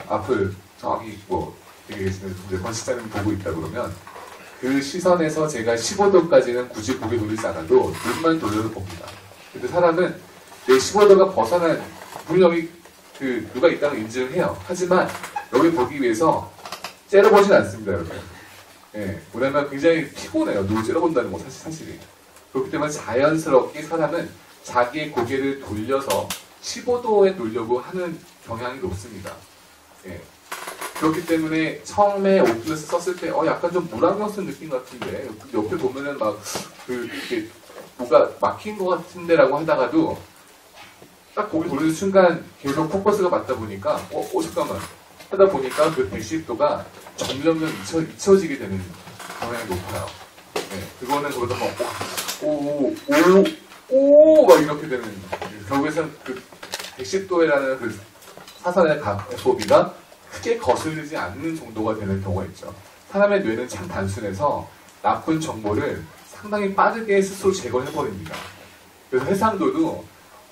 앞을 저기 뭐 되게 계시는 분들 건식자님 보고 있다 그러면 그 시선에서 제가 15도까지는 굳이 고개 돌리지 않아도 눈만 돌려도 봅니다. 근데 사람은 내 15도가 벗어난 분명히 그 누가 있다는 인지를 해요. 하지만 여기 보기 위해서 째려보진 않습니다, 여러분. 예, 왜냐면 굉장히 피곤해요. 누구 째려본다는 거 사실이. 그렇기 때문에 자연스럽게 사람은 자기의 고개를 돌려서 15도에 놓으려고 하는 경향이 높습니다. 예. 그렇기 때문에 처음에 오큘러스 썼을 때 약간 좀 물안경 쓴 느낌 같은데 옆에 보면은 막 이렇게 뭐가 막힌 것 같은데라고 하다가도 딱 고개 돌리는 순간 계속 포커스가 맞다 보니까 잠깐만 하다 보니까 그 110도가 점점 잊혀지게 되는 경향이 높아요. 네, 그거는 거기서 막 이렇게 되는 결국에는 그 110도라는 그 사선의 각 FOV가 크게 거슬리지 않는 정도가 되는 경우가 있죠. 사람의 뇌는 참 단순해서 나쁜 정보를 상당히 빠르게 스스로 제거해버립니다. 그래서 해상도도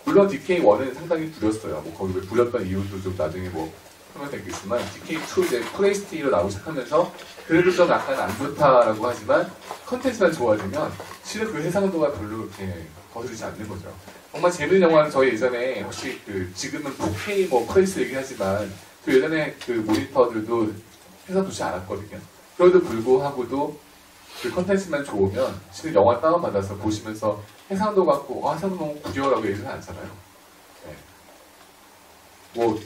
물론 DK1은 상당히 부렸어요. 뭐 거기 부렸던 이유도 좀 나중에 뭐 하면 되겠지만 DK2 이제 프레이스티로 나오기 시작하면서 그래도 좀 약간 안 좋다라고 하지만 컨텐츠만 좋아지면 실은 그 해상도가 별로 이렇게 거슬리지 않는 거죠. 정말 재밌는 영화는 저희 예전에 혹시 지금은 4K 뭐 프레이스 얘기하지만 그 예전에 그 모니터들도 해상도 좋지 않았거든요. 그래도 불구하고도 그 컨텐츠만 좋으면 실은 영화 다운받아서 보시면서 해상도 갖고 해상도 너무 구려라고 얘기는 않잖아요. 네. 뭐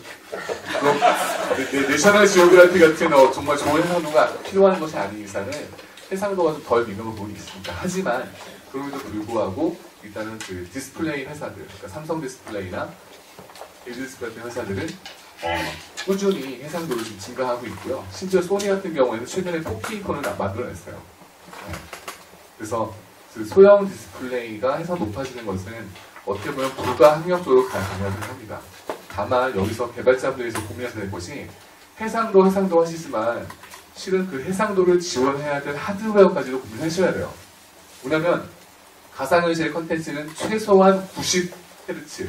그럼 내셔널 지오그래피 같은 정말 좋은 해상도가 필요한 것이 아닌 이상은 해상도가 좀 덜 민감한 부분이 있습니다. 하지만 그럼에도 불구하고 일단은 그 디스플레이 회사들, 그러니까 삼성 디스플레이나 LG 디스플레이 같은 회사들은 꾸준히 해상도를 좀 증가하고 있고요. 심지어 소니 같은 경우에는 최근에 4K 폰을 만들어냈어요. 네. 그래서 그 소형 디스플레이가 해상도 높아지는 것은 어떻게 보면 불가항력적으로 가능하긴 합니다. 다만 여기서 개발자분들에서 고민하셔야 될 것이 해상도 하시지만 실은 그 해상도를 지원해야 될 하드웨어까지도 고민하셔야 돼요. 왜냐면 가상현실 컨텐츠는 최소한 90Hz,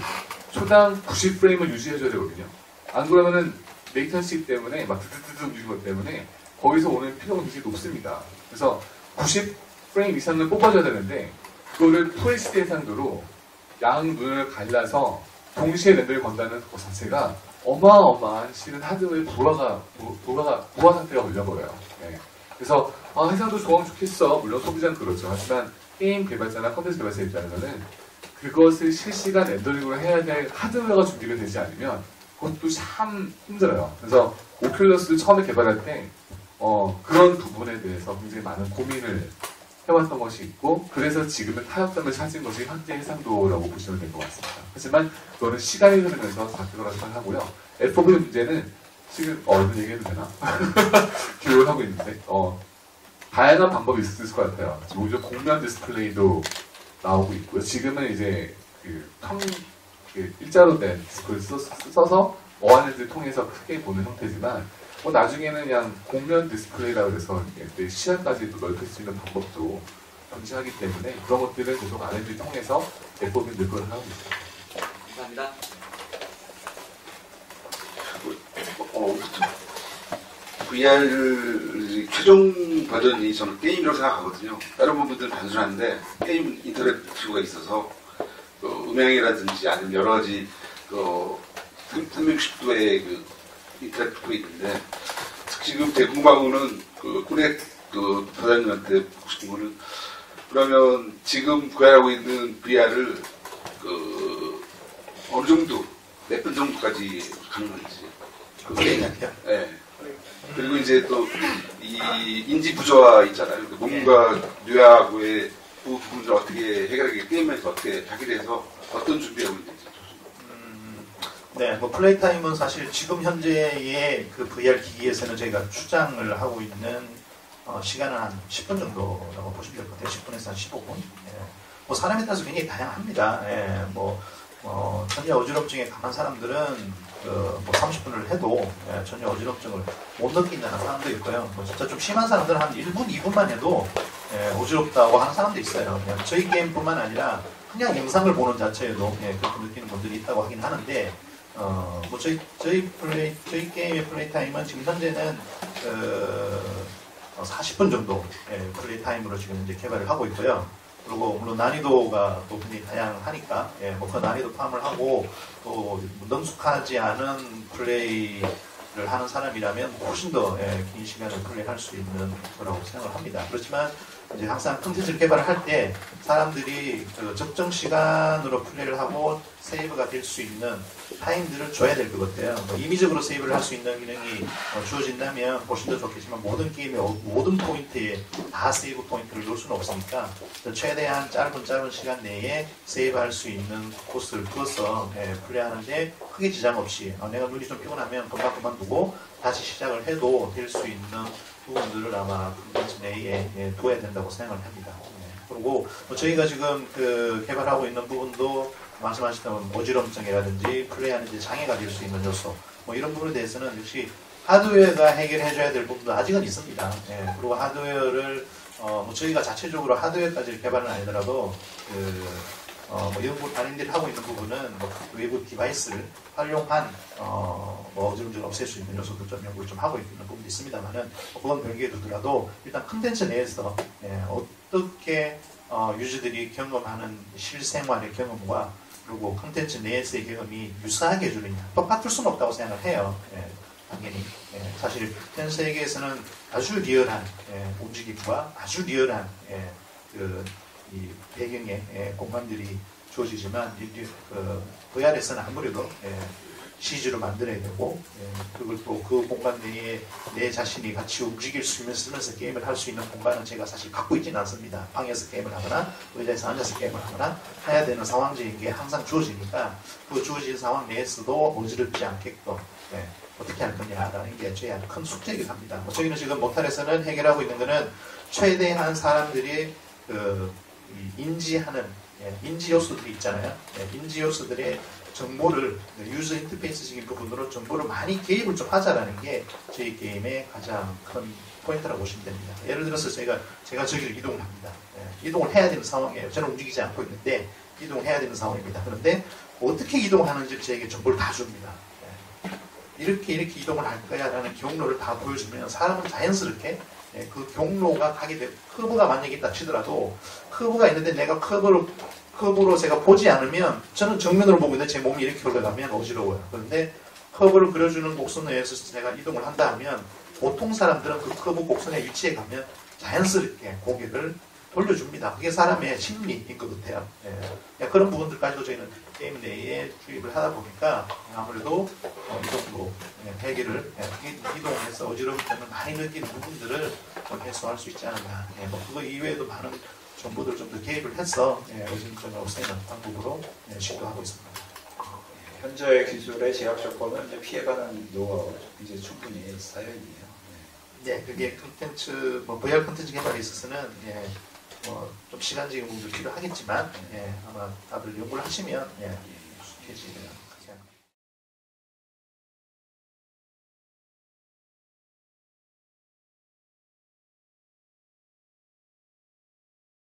초당 90프레임을 유지해줘야 되거든요. 안 그러면은 레이턴시 때문에 막 드드드드 움직이는 것 때문에 거기서 오는 피로가 굉장히 높습니다. 그래서 90프레임 이상을 뽑아줘야 되는데 그거를 FHD 해상도로 양 눈을 갈라서 동시에 렌더링 건다는 것 자체가 어마어마한 실은 하드웨어의 부하 상태가 걸려버려요. 예. 그래서 해상도 좋으면 좋겠어. 물론 소비자는 그렇죠. 하지만 게임 개발자나 컨텐츠 개발자 입장에서는 그것을 실시간 렌더링으로 해야 될 하드웨어가 준비가 되지 않으면 그것도 참 힘들어요. 그래서 오큘러스를 처음에 개발할 때 그런 부분에 대해서 굉장히 많은 고민을 해왔던 것이 있고, 그래서 지금은 타협점을 찾은 것이 현재 해상도라고 보시면 될 것 같습니다. 하지만 그거는 시간이 흐르면서 바뀔 거라고 생각하고요. FOV 문제는 지금 이런 얘기해도 되나? 교육을 하고 있는데 다양한 방법이 있을 것 같아요. 지금 오히려 공면 디스플레이도 나오고 있고요. 지금은 이제 일자로 된 디스플레이를 써서 어안을 통해서 크게 보는 형태지만, 나중에는 그냥 공면 디스플레이라고 해서 시야까지도 넓힐 수 있는 방법도 존재하기 때문에 그런 것들을 계속 R&D 통해서 FOB 늘 거를 하고 있습니다. 감사합니다. VR 최종 버전이 저는 게임이라고 생각하거든요. 다른 부분들은 단순한데 게임은 인터랙티브가 있어서 음향이라든지 아니면 여러 가지 360도의 인터랙티브가 있는데, 지금 대궁방우는 꾸레 부사님한테 묻고 싶은 거는, 그러면 지금 구현하고 있는 VR을 어느 정도 몇 분 정도까지 가는 건지. 네. 그리고 이제 또 이 인지 부조화 있잖아요. 몸과 뇌하고의 그 부분을 어떻게 해결하게, 게임에서 어떻게 하게 돼서 어떤 준비하고 있는지. 네, 플레이 타임은 사실 지금 현재의 그 VR 기기에서는 저희가 추장을 하고 있는 시간은 한 10분 정도라고 보시면 될 것 같아요. 10분에서 한 15분. 예. 사람에 따라서 굉장히 다양합니다. 예. 전혀 어지럽증에 강한 사람들은 30분을 해도 전혀 어지럽증을 못 느낀다는 사람도 있고요. 진짜 좀 심한 사람들은 한 1분, 2분만 해도 어지럽다고 하는 사람도 있어요. 그냥 저희 게임뿐만 아니라 그냥 영상을 보는 자체에도 그렇게 느끼는 분들이 있다고 하긴 하는데, 저희 게임의 플레이 타임은 지금 현재는 40분 정도 플레이 타임으로 지금 이제 개발을 하고 있고요. 그리고 물론 난이도가 또 굉장히 다양하니까 그 난이도 포함을 하고 또 능숙하지 않은 플레이를 하는 사람이라면 훨씬 더 긴 시간을 플레이할 수 있는 거라고 생각을 합니다. 그렇지만 이제 항상 콘텐츠를 개발을 할 때 사람들이 적정 시간으로 플레이를 하고 세이브가 될 수 있는 타임들을 줘야 될 것 같아요. 임의적으로 세이브를 할 수 있는 기능이 주어진다면 훨씬 더 좋겠지만, 모든 게임의 모든 포인트에 다 세이브 포인트를 넣을 수는 없으니까 최대한 짧은 시간 내에 세이브할 수 있는 코스를 그어서 플레이하는데 크게 지장 없이, 내가 눈이 좀 피곤하면 금방 그만두고 다시 시작을 해도 될 수 있는 부분들을 아마 콘텐츠 내에 두어야 된다고 생각을 합니다. 그리고 저희가 지금 개발하고 있는 부분도 말씀하셨던 어지럼증이라든지 플레이하는 데 장애가 될 수 있는 요소, 이런 부분에 대해서는 역시 하드웨어가 해결해줘야 될 부분도 아직은 있습니다. 그리고 하드웨어를 저희가 자체적으로 하드웨어까지 개발은 아니더라도 이런 단인들이 하고 있는 부분은 외부 디바이스를 활용한 어지럼증을 없앨 수 있는 요소도 좀 연구를 좀 하고 있는 부분도 있습니다만은, 그건 별개에 두더라도 일단 컨텐츠 내에서 어떻게 유저들이 경험하는 실생활의 경험과 그리고 컨텐츠 내에서의 경험이 유사하게 해주느냐, 똑같을 수는 없다고 생각을 해요. 당연히. 사실 현 세계에서는 아주 리얼한 움직임과 아주 리얼한 이 배경의 공간들이 주어지지만, VR에서는 아무래도 CG로 만들어야 되고, 그걸 또 그 공간 내에 내 자신이 같이 움직일 수 있으면서 게임을 할 수 있는 공간은 제가 사실 갖고 있지는 않습니다. 방에서 게임을 하거나 의자에서 앉아서 게임을 하거나 해야 되는 상황적인 게 항상 주어지니까, 그 주어진 상황 내에서도 어지럽지 않게끔 어떻게 할 거냐라는 게 저희 아주 큰 숙제이기도 합니다. 저희는 지금 모탈에서는 해결하고 있는 거는 최대한 사람들이 인지하는 인지 요소들이 있잖아요. 인지 요소들의 정보를 유저 인터페이스적인 부분으로 정보를 많이 개입을 좀 하자라는 게 저희 게임의 가장 큰 포인트라고 보시면 됩니다. 예를 들어서 제가 저기를 이동을 합니다. 이동을 해야 되는 상황이에요. 저는 움직이지 않고 있는데 이동을 해야 되는 상황입니다. 그런데 어떻게 이동하는지 저에게 정보를 다 줍니다. 이렇게 이동을 할 거야 라는 경로를 다 보여주면 사람은 자연스럽게 그 경로가 가게 돼. 커브가 만약에 있다 치더라도 커브가 있는데 내가 커브를 컵으로 제가 보지 않으면 저는 정면으로 보고 있는데 제 몸이 이렇게 올라가면 어지러워요. 그런데 컵을 그려주는 곡선에 의해서 제가 이동을 한다 하면 보통 사람들은 그 커브 곡선의 위치에 가면 자연스럽게 고개를 돌려줍니다. 그게 사람의 심리인 것 같아요. 예. 그런 부분들까지도 저희는 게임 내에 주입을 하다 보니까 아무래도 이 정도 회계를 이동해서 어지러울 때는 많이 느끼는 부분들을 해소할 수 있지 않을까. 뭐 그거 이외에도 많은 정보들을 좀 더 개입을 해서 어지럼증을 없애는 방법으로 시도하고 있습니다. 현재 기술의 제약 조건은 이제 피해가는 노하우가 이제 충분히 쌓여있네요. 네, 그게 콘텐츠, 뭐 VR 콘텐츠 개발에 있어서는 좀 시간적인 부분도 필요하겠지만 아마 다들 연구를 하시면 익숙해지는